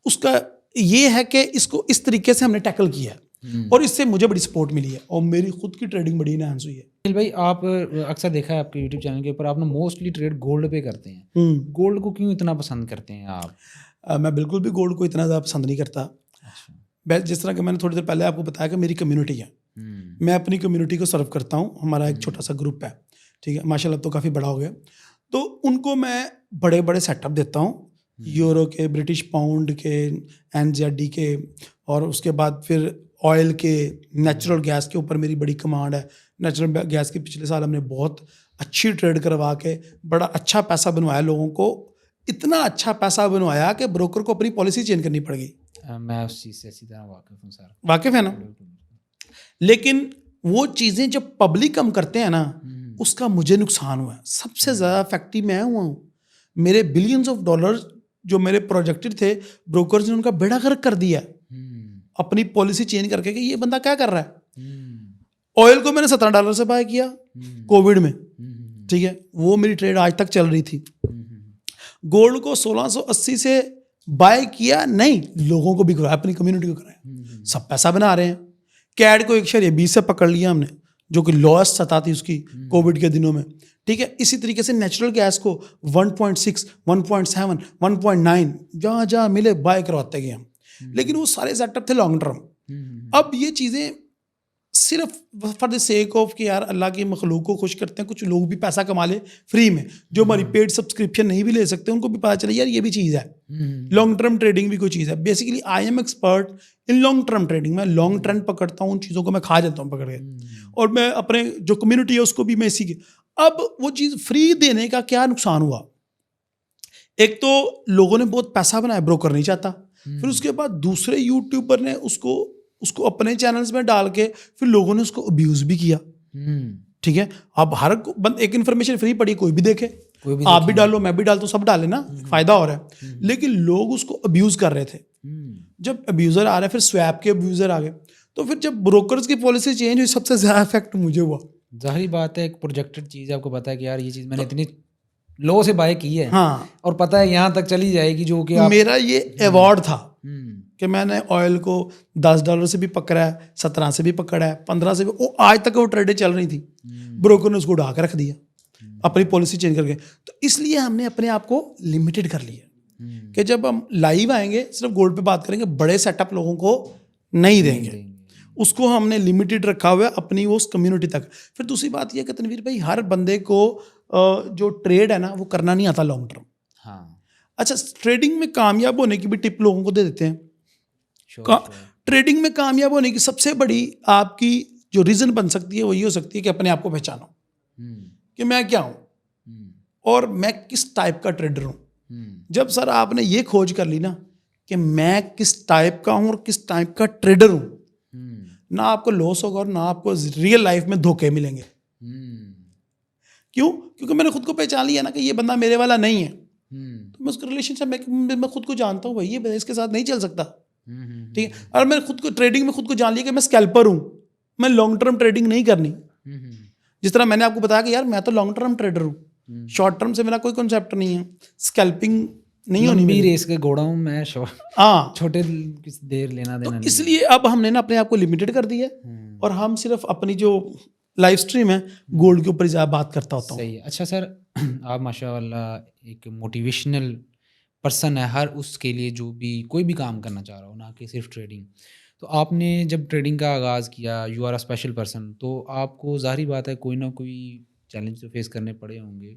उसका ये है कि इसको इस तरीके से हमने टैकल किया है और इससे मुझे बड़ी सपोर्ट मिली है और मेरी खुद की ट्रेडिंग बड़ी इनहांस हुई है। भाई, आप अक्सर देखा है आपके यूट्यूब चैनल के ऊपर आपने मोस्टली ट्रेड गोल्ड पे करते हैं। गोल्ड को क्यों इतना पसंद करते हैं आप? मैं बिल्कुल भी गोल्ड को इतना ज़्यादा पसंद नहीं करता। अच्छा। जिस तरह कि मैंने थोड़ी देर पहले आपको बताया कि मेरी कम्युनिटी है, मैं अपनी कम्युनिटी को सर्व करता हूँ। हमारा एक छोटा सा ग्रुप है, ठीक है, माशाल्लाह तो काफ़ी बड़ा हो गया। तो उनको मैं बड़े बड़े सेटअप देता हूँ, यूरो के, ब्रिटिश पाउंड के, NZD के, और उसके बाद फिर ऑयल के, नेचुरल गैस के ऊपर मेरी बड़ी कमांड है। नेचुरल गैस की पिछले साल हमने बहुत अच्छी ट्रेड करवा के बड़ा अच्छा पैसा बनवाया लोगों को, इतना अच्छा पैसा बनवाया कि ब्रोकर को अपनी पॉलिसी चेंज करनी पड़ गई। मैं उस चीज़ से अच्छी तरह वाकिफ़ हूँ सर। वाकिफ़ है ना? लेकिन वो चीज़ें जब पब्लिक हम करते हैं ना, उसका मुझे नुकसान हुआ है। सबसे ज़्यादा इफेक्टिव मैं हुआ हूँ। मेरे बिलियंस ऑफ डॉलर जो मेरे प्रोजेक्टेड थे, ब्रोकर्स ने उनका बेड़ा गर्क कर दिया अपनी पॉलिसी चेंज करके कि ये बंदा क्या कर रहा है। ऑयल को मैंने $17 से बाय किया कोविड में, ठीक है, वो मेरी ट्रेड आज तक चल रही थी। गोल्ड को 1680 से बाय किया, नहीं, लोगों को भी कराया, अपनी कम्युनिटी को कराया, सब पैसा बना रहे हैं। कैड को 1.20 से पकड़ लिया हमने, जो कि लॉस्ट सता थी उसकी कोविड के दिनों में, ठीक है। इसी तरीके से नेचुरल गैस को 1.6, 1.7, 1.9 जहाँ जहाँ मिले बाय करवाते गए हम। लेकिन वो सारे सेटअप थे लॉन्ग टर्म। अब ये चीज़ें सिर्फ फॉर द सेक ऑफ कि यार अल्लाह की मखलूक को खुश करते हैं, कुछ लोग भी पैसा कमा ले फ्री में, जो हमारी पेड सब्सक्रिप्शन नहीं भी ले सकते, उनको भी पता चले यार ये भी चीज़ है, लॉन्ग टर्म ट्रेडिंग भी कोई चीज़ है। Basically I am expert in long term trading. मैं लॉन्ग ट्रेंड पकड़ता हूँ, उन चीज़ों को मैं खा जाता हूँ पकड़ के, और मैं अपने जो कम्युनिटी है उसको भी मैं इसी के। अब वो चीज़ फ्री देने का क्या नुकसान हुआ? एक तो लोगों ने बहुत पैसा बनाया, ब्रोकर नहीं चाहता। फिर उसके बाद दूसरे यूट्यूबर ने उसको अपने चैनल्स में डाल के फिर लोगों ने उसको अब्यूज भी किया, ठीक है। अब हर एक इन्फॉर्मेशन फ्री पड़ी, कोई भी देखे, आप भी डालो, मैं भी डालता हूँ, सब डाले ना, फायदा हो रहा है। लेकिन लोग उसको अब्यूज कर रहे थे। जब अब्यूजर आ रहे, फिर स्वैप के अब्यूजर आ गए, तो फिर जब ब्रोकर्स की पॉलिसी चेंज हुई, सबसे ज्यादा इफेक्ट मुझे हुआ। जाहिर बात है, एक प्रोजेक्टेड चीज़ आपको पता है कि यार ये चीज़ मैंने इतनी लो से बाय की है, हाँ, और पता है यहाँ तक चली जाएगी, जो कि मेरा ये अवार्ड था कि मैंने ऑयल को $10 से भी पकड़ा है, 17 से भी पकड़ा है, 15 से भी, वो आज तक वो ट्रेडें चल रही थी, ब्रोकर ने उसको उड़ा के रख दिया अपनी पॉलिसी चेंज करके। तो इसलिए हमने अपने आप को लिमिटेड कर लिया कि जब हम लाइव आएंगे सिर्फ गोल्ड पे बात करेंगे, बड़े सेटअप लोगों को नहीं देंगे, उसको हमने लिमिटेड रखा हुआ है अपनी उस कम्युनिटी तक। फिर दूसरी बात यह कि तनवीर भाई, हर बंदे को जो ट्रेड है ना वो करना नहीं आता लॉन्ग टर्म। हाँ, अच्छा, ट्रेडिंग में कामयाब होने की भी टिप लोगों को दे देते हैं। ट्रेडिंग में कामयाब होने की सबसे बड़ी आपकी जो रीज़न बन सकती है वो ये हो सकती है कि अपने आप को पहचानो कि मैं क्या हूँ और मैं किस टाइप का ट्रेडर हूँ। जब सर आपने ये खोज कर ली ना कि मैं किस टाइप का हूँ और किस टाइप का ट्रेडर हूँ, ना आपको लॉस होगा और ना आपको रियल लाइफ में धोखे मिलेंगे। क्यों? क्योंकि मैंने खुद को पहचान लिया ना कि ये बंदा मेरे वाला नहीं है, तो मैं उसका रिलेशनशिप मैं खुद को जानता हूँ भाई, ये इसके साथ नहीं चल सकता, ठीक है। और मैं खुद को ट्रेडिंग में खुद को जान लिया कि मैं स्कैल्पर हूँ, मैं लॉन्ग टर्म ट्रेडिंग नहीं करनी। जिस तरह मैंने आपको बताया कि यार मैं तो लॉन्ग टर्म ट्रेडर हूँ, शॉर्ट टर्म से मेरा कोई कॉन्सेप्ट नहीं है, स्कैल्पिंग नहीं होनी। लंबी रेस के घोड़ा हूँ मैं, हाँ, छोटे किस देर लेना देना तो इसलिए अब हमने ना अपने आप को लिमिटेड कर दिया और हम सिर्फ अपनी जो लाइव स्ट्रीम है गोल्ड के ऊपर ज़्यादा बात करता होता हूँ। सही है। अच्छा सर, आप माशाअल्लाह एक मोटिवेशनल पर्सन है हर उसके लिए जो भी कोई भी काम करना चाह रहा हो, ना कि सिर्फ ट्रेडिंग। तो आपने जब ट्रेडिंग का आगाज़ किया, you are a special person, तो आपको ज़ाहिर बात है कोई ना कोई चैलेंज तो फेस करने पड़े होंगे।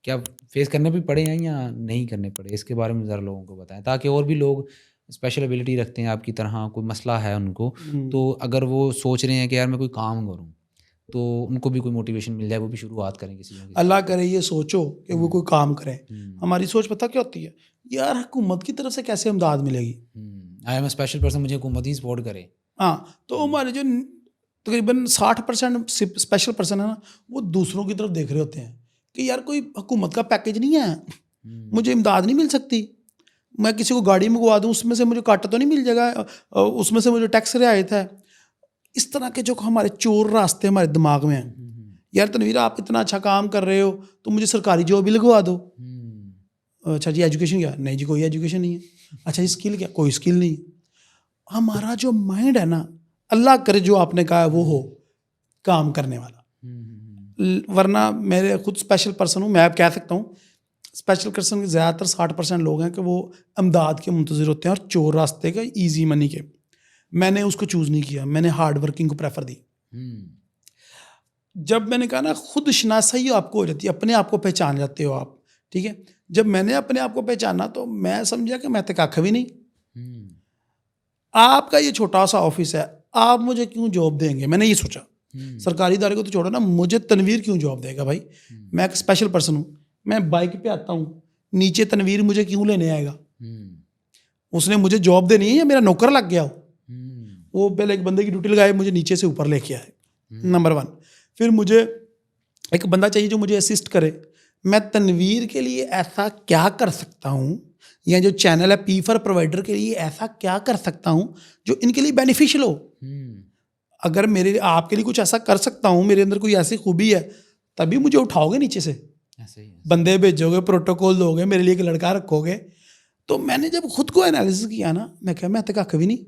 क्या फेस करने भी पड़े हैं या नहीं करने पड़े, इसके बारे में ज़रा लोगों को बताएं, ताकि और भी लोग स्पेशल एबिलिटी रखते हैं आपकी तरह, कोई मसला है उनको, तो अगर वो सोच रहे हैं कि यार मैं कोई काम करूँ, तो उनको भी कोई मोटिवेशन मिल जाए, वो भी शुरुआत करें किसी ना किसी। अल्लाह करे ये सोचो कि वो कोई काम करें। हमारी सोच पता क्या होती है, यार हुकूमत की तरफ से कैसे इमदाद मिलेगी, I am a special person, मुझे हुकूमत ही सपोर्ट करे। हाँ, तो हमारे जो तकरीबन 60% स्पेशल पर्सन है ना, वो दूसरों की तरफ देख रहे होते हैं कि यार कोई हुकूमत का पैकेज नहीं है, मुझे इमदाद नहीं मिल सकती, मैं किसी को गाड़ी मंगवा दूँ उसमें से मुझे काटा तो नहीं मिल जाएगा, उसमें से मुझे टैक्स रियायत है। इस तरह के जो हमारे चोर रास्ते हमारे दिमाग में हैं, यार तनवीर आप इतना अच्छा काम कर रहे हो तो मुझे सरकारी जॉब भी लगवा दो। अच्छा जी, एजुकेशन क्या? नहीं जी, कोई एजुकेशन नहीं है। अच्छा जी, स्किल क्या? कोई स्किल नहीं। हमारा जो माइंड है ना, अल्लाह करे जो आपने कहा है वो हो काम करने वाला, वरना मेरे खुद स्पेशल पर्सन हूँ, मैं अब कह सकता हूँ स्पेशल पर्सन के ज़्यादातर 60% लोग हैं कि वो अमदाद के मुंतज़िर होते हैं और चोर रास्ते के, ईजी मनी के। मैंने उसको चूज़ नहीं किया, मैंने हार्ड वर्किंग को प्रेफर दी। जब मैंने कहा ना खुद शनासाई आपको हो जाती है, अपने आप को पहचान जाते हो आप, ठीक है, जब मैंने अपने आप को पहचाना तो मैं समझा कि मैं तो कख भी नहीं, आपका ये छोटा सा ऑफिस है, आप मुझे क्यों जॉब देंगे, मैंने ये सोचा। सरकारी इदारे को तो छोड़ो ना, मुझे तनवीर क्यों जॉब देगा भाई, मैं एक स्पेशल पर्सन हूँ, मैं बाइक पे आता हूँ, नीचे तनवीर मुझे क्यों लेने आएगा, उसने मुझे जॉब देनी है या मेरा नौकर लग गया हो, वो पहले एक बंदे की ड्यूटी लगाए, मुझे नीचे से ऊपर लेके आए, नंबर 1। फिर मुझे एक बंदा चाहिए जो मुझे असिस्ट करे, मैं तनवीर के लिए ऐसा क्या कर सकता हूँ, या जो चैनल है P4 प्रोवाइडर के लिए ऐसा क्या कर सकता हूँ जो इनके लिए बेनिफिशियल हो। अगर मेरे आपके लिए कुछ ऐसा कर सकता हूँ, मेरे अंदर कोई ऐसी खूबी है, तभी मुझे उठाओगे नीचे से, बंदे भेजोगे, प्रोटोकॉल दोगे, मेरे लिए एक लड़का रखोगे। तो मैंने जब खुद को एनालिसिस किया ना, मैं कहा मैं तो कख भी नहीं,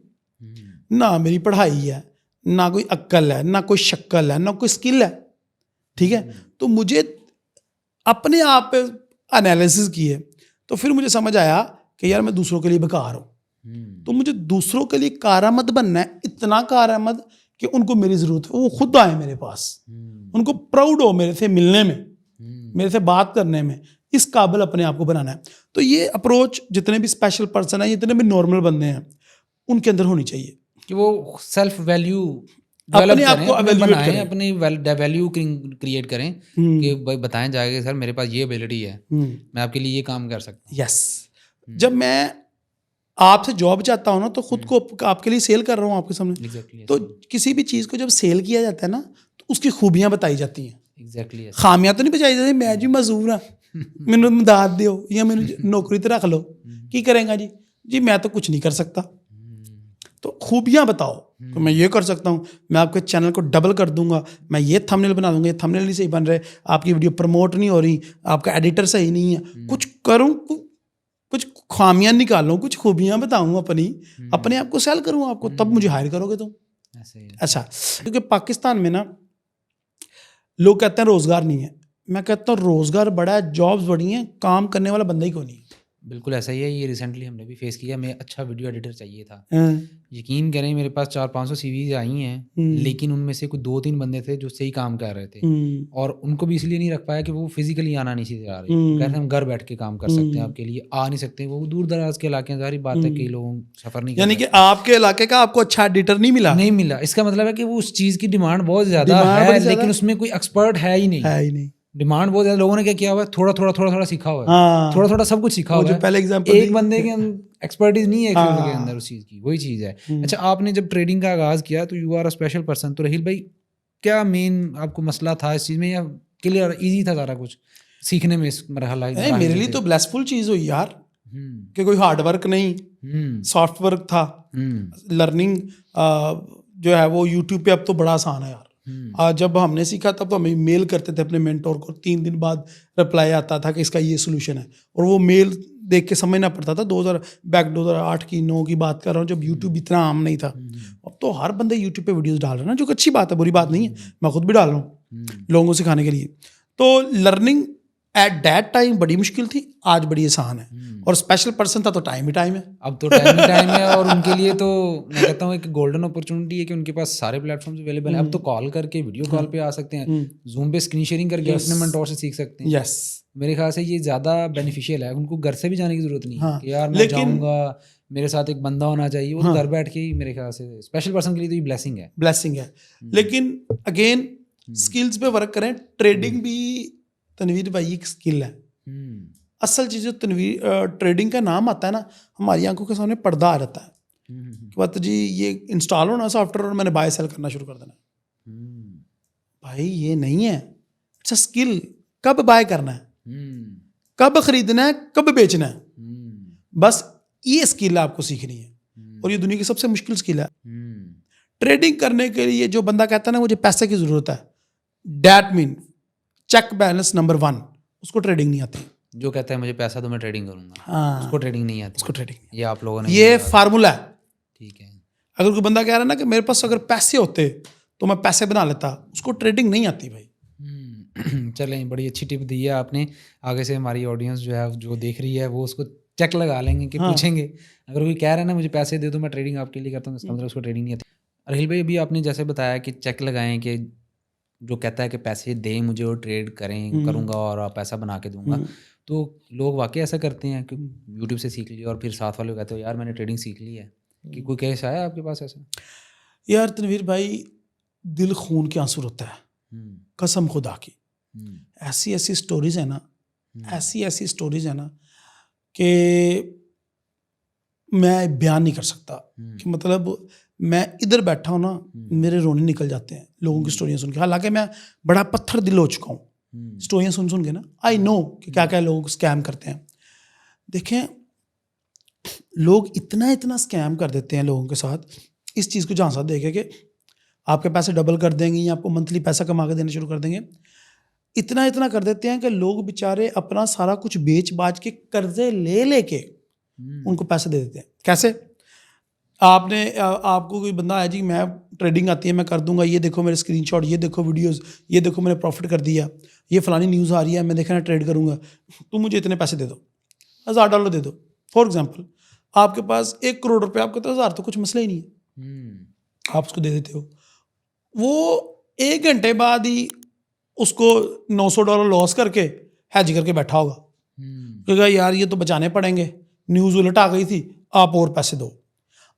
ना मेरी पढ़ाई है, ना कोई अक्ल है, ना कोई शक्ल है, ना कोई स्किल है, ठीक है। तो मुझे अपने आप पे एनालिसिस किए तो फिर मुझे समझ आया कि यार मैं दूसरों के लिए बेकार हूँ, तो मुझे दूसरों के लिए कारआमद बनना है, इतना कारआमद कि उनको मेरी ज़रूरत है, वो खुद आए मेरे पास, उनको प्राउड हो मेरे से मिलने में, मेरे से बात करने में, इस काबिल अपने आप को बनाना है। तो ये अप्रोच जितने भी स्पेशल पर्सन हैं, जितने भी नॉर्मल बंदे हैं, उनके अंदर होनी चाहिए कि वो सेल्फ वैल्यू अपने आप को evaluate करें, अपनी वैल्यू क्रिएट करें कि भाई बताएं जाएगा सर मेरे पास ये एबिलिटी है, मैं आपके लिए ये काम कर सकता हूँ। यस, जब मैं आपसे जॉब चाहता हूँ ना, तो खुद को आपके लिए सेल कर रहा हूँ आपके सामने। Exactly, तो किसी भी चीज़ को जब सेल किया जाता है ना, तो उसकी खूबियाँ बताई जाती हैं, एग्जैक्टली खामियां तो नहीं बताई जाती। मैं जी मजदूर हाँ, मैनू मदद दियो या मैनू नौकरी तो रख लो, की करेंगा जी मैं तो कुछ नहीं कर सकता। तो खूबियाँ बताओ तो मैं ये कर सकता हूँ, मैं आपके चैनल को डबल कर दूंगा, मैं ये थंबनेल बना दूंगा, ये थंबनेल नहीं सही बन रहे, आपकी वीडियो प्रमोट नहीं हो रही, आपका एडिटर सही नहीं है, कुछ करूँ, कुछ खामियां निकालूं, कुछ खूबियां बताऊं अपनी, अपने आप को सेल करूं आपको, तब मुझे हायर करोगे तुम। अच्छा, क्योंकि पाकिस्तान में ना लोग कहते हैं रोजगार नहीं है, मैं कहता हूँ रोजगार बड़ा है, जॉब्स बड़ी हैं, काम करने वाला बंदा ही कोई नहीं है। बिल्कुल ऐसा ही है, ये रिसेंटली हमने भी फेस किया। मैं अच्छा वीडियो एडिटर चाहिए था, यकीन करें मेरे पास 400-500 सीवीज आई हैं, लेकिन उनमें से कोई 2-3 बंदे थे जो सही काम कर रहे थे, और उनको भी इसलिए नहीं रख पाया कि वो फिजिकली आना नहीं सीधे आ रहे, कहते हैं हम घर बैठ के काम कर सकते हैं, आपके लिए आ नहीं सकते, वो दूर दराज के इलाके, जारी बात है कई लोगों सफर नहीं, यानी कि आपके इलाके का आपको अच्छा एडिटर नहीं मिला। इसका मतलब है कि वो उस चीज़ की डिमांड बहुत ज़्यादा है, लेकिन उसमें कोई एक्सपर्ट है ही नहीं। डिमांड बहुत ज़्यादा, लोगों ने क्या किया हुआ है, थोड़ा सीखा हुआ है, थोड़ा सब कुछ सीखा हुआ है, पहले एग्जांपल एक बंदे के एक्सपर्टीज नहीं है एक के अंदर उस चीज़ की, वही चीज़ है। अच्छा, आपने जब ट्रेडिंग का आगाज़ किया तो you are a special person, तो राहिल भाई क्या मेन आपको मसला था इस चीज़ में, या क्लियर ईजी था सारा कुछ सीखने में इस मरहला? मेरे लिए तो ब्लेसफुल चीज़ हुई यार, कि कोई हार्ड वर्क नहीं, सॉफ्ट वर्क था। लर्निंग जो है वो यूट्यूब पे अब तो बड़ा आसान है यार। जब हमने सीखा तब तो हम मेल करते थे अपने मेंटोर को, 3 दिन बाद रिप्लाई आता था कि इसका ये सोल्यूशन है, और वो मेल देख के समझना पड़ता था। 2008 की 9 की बात कर रहा हूँ, जब यूट्यूब इतना आम नहीं था। अब तो हर बंदे यूट्यूब पे वीडियोस डाल रहे हैं ना, जो अच्छी बात है, बुरी बात नहीं है, मैं खुद भी डाल रहा हूँ लोगों को सिखाने के लिए। तो लर्निंग एट दैट टाइम बड़ी मुश्किल थी, आज बड़ी आसान है, और स्पेशल पर्सन था तो टाइम ही टाइम है। अब तो टाइम ही टाइम है, और उनके लिए तो मैं कहता हूँ एक गोल्डन अपॉर्चुनिटी है कि उनके पास सारे प्लेटफॉर्म्स अवेलेबल हैं। अब तो कॉल करके वीडियो कॉल पे आ सकते हैं, जूम पे स्क्रीन शेयरिंग करके अपने मेंटोर से सीख सकते हैं। यस, मेरे ख्याल से ये ज़्यादा बेनिफिशियल है, उनको घर से भी जाने की ज़रूरत नहीं है कि यार मैं जाऊँगा, मेरे साथ एक बंदा होना चाहिए, वो घर बैठ के ही मेरे ख्याल से स्पेशल पर्सन के लिए तो ये ब्लेसिंग है। लेकिन अगेन स्किल्स पे वर्क करें। ट्रेडिंग भी तनवीर भाई एक स्किल है। असल चीज़ जो ट्रेडिंग का नाम आता है ना, हमारी आंखों के सामने पर्दा आ जाता है कि बात जी ये इंस्टॉल होना सॉफ्टवेयर और मैंने बाय सेल करना शुरू कर देना। भाई ये नहीं है, इट्स अ स्किल। कब बाय करना है, कब खरीदना है, कब बेचना है, बस ये स्किल आपको सीखनी है, और ये दुनिया की सबसे मुश्किल स्किल है। ट्रेडिंग करने के लिए जो बंदा कहता है ना मुझे पैसे की जरूरत है, that mean check balance number 1, उसको ट्रेडिंग नहीं आती। जो कहता है मुझे पैसा तो मैं ट्रेडिंग करूंगा, उसको ट्रेडिंग नहीं आती। उसको ट्रेडिंग, ये आप लोगों ने, ये फार्मूला है। ठीक है, अगर कोई बंदा कह रहा है ना कि मेरे पास अगर पैसे होते तो मैं पैसे बना लेता, उसको ट्रेडिंग नहीं आती भाई। चलें, बड़ी अच्छी टिप दी है आपने। आगे से हमारी ऑडियंस जो है, जो देख रही है, वो उसको चेक लगा लेंगे कि पूछेंगे अगर कोई कह रहा है ना मुझे पैसे दे दो मैं ट्रेडिंग आपके लिए करता हूँ, इसका मतलब उसको ट्रेडिंग नहीं आती। राहिल भाई, अभी आपने जैसे बताया कि चेक लगाएं कि जो कहता है कि पैसे दें मुझे और ट्रेड करूँगा और पैसा बना के दूंगा, तो लोग वाकई ऐसा करते हैं कि यूट्यूब से सीख लिया और फिर साथ वाले को कहते हो यार मैंने ट्रेडिंग सीख ली है, कि कोई केस आया आपके पास ऐसा? यार तनवीर भाई, दिल खून के आंसू रोता है, कसम खुदा की। ऐसी ऐसी स्टोरीज है ना, ऐसी ऐसी स्टोरीज है ना कि मैं बयान नहीं कर सकता कि मतलब मैं इधर बैठा हूँ ना, मेरे रोने निकल जाते हैं लोगों की स्टोरियाँ सुन के। हालांकि मैं बड़ा पत्थर दिल हो चुका हूँ स्टोरियाँ सुन सुन के ना। आई नो कि क्या क्या लोग स्कैम करते हैं। देखें, लोग इतना इतना स्कैम कर देते हैं लोगों के साथ, इस चीज़ को झांसा देके कि आपके पैसे डबल कर देंगे या आपको मंथली पैसा कमा के देना शुरू कर देंगे। इतना इतना कर देते हैं कि लोग बेचारे अपना सारा कुछ बेच बाच के कर्जे ले लेके उनको पैसे दे देते हैं। कैसे? आपको कोई बंदा है जी, मैं ट्रेडिंग आती है, मैं कर दूंगा, ये देखो मेरे स्क्रीनशॉट, ये देखो वीडियोस, ये देखो मैंने प्रॉफिट कर दिया, ये फलानी न्यूज़ आ रही है, मैं देखना ट्रेड करूंगा, तुम मुझे इतने पैसे दे दो, $1000 दे दो। फॉर एग्जाम्पल, आपके पास 1 करोड़ रुपये, आपके तो 1000 तो कुछ मसला ही नहीं है, आप उसको दे देते हो। वो 1 घंटे बाद ही उसको $900 लॉस करके हैज करके बैठा होगा, क्योंकि यार ये तो बचाने पड़ेंगे, न्यूज़ उलट आ गई थी, आप और पैसे दो।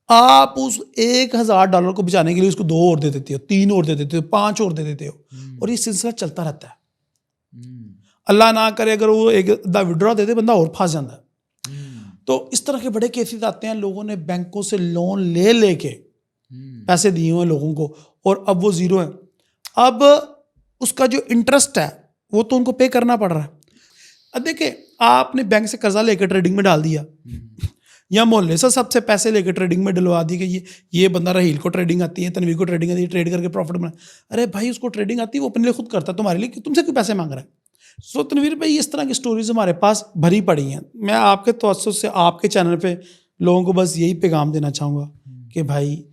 आप उस $1000 को बचाने के लिए उसको 2 और दे देते हो, 3 और दे देते हो, 5 और दे देते हो, और ये सिलसिला चलता रहता है। अल्लाह ना करे अगर वो एक विड्रॉ दे दे, बंदा और फंस जाता है। तो इस तरह के बड़े केसेस आते हैं, लोगों ने बैंकों से लोन ले लेके पैसे दिए हुए लोगों को, और अब वो ज़ीरो है। अब उसका जो इंटरेस्ट है वो तो उनको पे करना पड़ रहा है। अब देखिए, आपने बैंक से कर्जा लेकर ट्रेडिंग में डाल दिया, या मोहल्ले से सबसे पैसे लेकर ट्रेडिंग में डलवा दी कि ये बंदा रहील को ट्रेडिंग आती है, तनवीर को ट्रेडिंग आती है, ट्रेड करके प्रॉफिट बना। अरे भाई, उसको ट्रेडिंग आती है, वो अपने लिए खुद करता है, तुम्हारे लिए तुमसे क्यों पैसे मांग रहा है? सो तनवीर भाई, इस तरह की स्टोरीज हमारे पास भरी पड़ी हैं। मैं आपके तवज्जुह से आपके चैनल पे लोगों को बस यही पैगाम देना चाहूँगा कि भाई,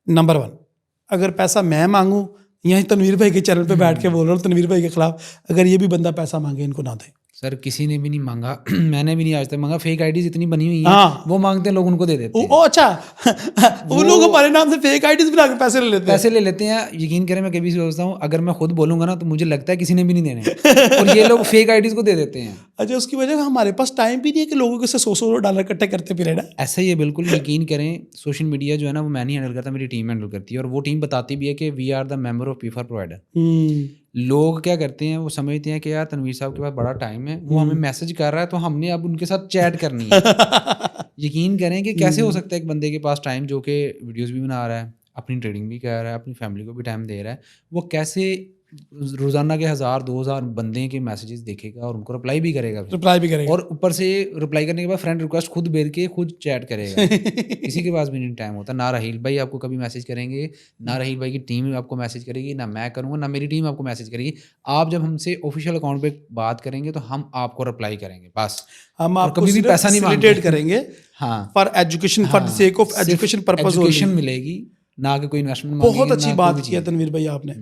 नंबर 1, अगर पैसा मैं मांगूँ, यहीं तनवीर भाई के चैनल पे बैठ के बोल रहा हूँ तनवीर भाई के खिलाफ, अगर ये भी बंदा पैसा मांगे, इनको ना दे। सर किसी ने भी नहीं मांगा मैंने भी नहीं आज तक मांगा। फेक आईडीज इतनी बनी हुई हैं, वो मांगते हैं, लोग उनको दे देते हैं। अच्छा वो लोग हमारे नाम से फेक आईडीज बना के पैसे ले लेते हैं। यकीन करें, मैं कभी सोचता हूँ अगर मैं खुद बोलूंगा ना तो मुझे लगता है किसी ने भी नहीं देने, और ये लोग फेक आईडीज को दे देते हैं। अच्छा, उसकी वजह हमारे पास टाइम भी नहीं है कि लोगों के से $100 इकट्ठे करते फिरे ना। ऐसा ही है, बिल्कुल। यकीन करें, सोशल मीडिया जो है ना, वो मैं नहीं हैंडल करता, मेरी टीम हैंडल करती है, और वो टीम बताती भी है कि we are the member of P4 provider. लोग क्या करते हैं, वो समझते हैं कि यार तनवीर साहब के पास बड़ा टाइम है, वो हमें मैसेज कर रहा है तो हमने अब उनके साथ चैट करनी है। यकीन करें कि कैसे हो सकता है एक बंदे के पास टाइम, जो कि वीडियोस भी बना रहा है, अपनी ट्रेडिंग भी कर रहा है, अपनी फैमिली को भी टाइम दे रहा है, वो कैसे रोजाना के 1000-2000 बंदे के मैसेजेस देखेगा और उनको रिप्लाई भी करेगा, और ऊपर से रिप्लाई करने के बाद फ्रेंड रिक्वेस्ट खुद भेज के खुद चैट करेगा। किसी के पास भी नहीं टाइम होता। ना राहील भाई आपको कभी मैसेज करेंगे, ना राहील भाई की टीम आपको मैसेज करेगी, ना मैं करूँगा, ना मेरी टीम आपको मैसेज करेगी। आप जब हमसे ऑफिशियल अकाउंट पे बात करेंगे तो हम आपको रिप्लाई करेंगे, बस। हम आपको कभी भी पैसा नहीं मांगते करेंगे। हाँ, for education, for the sake of education purpose, education मिलेगी, ना कि कोई इन्वेस्टमेंट। बहुत अच्छी बात की है तनवीर भाई आपने।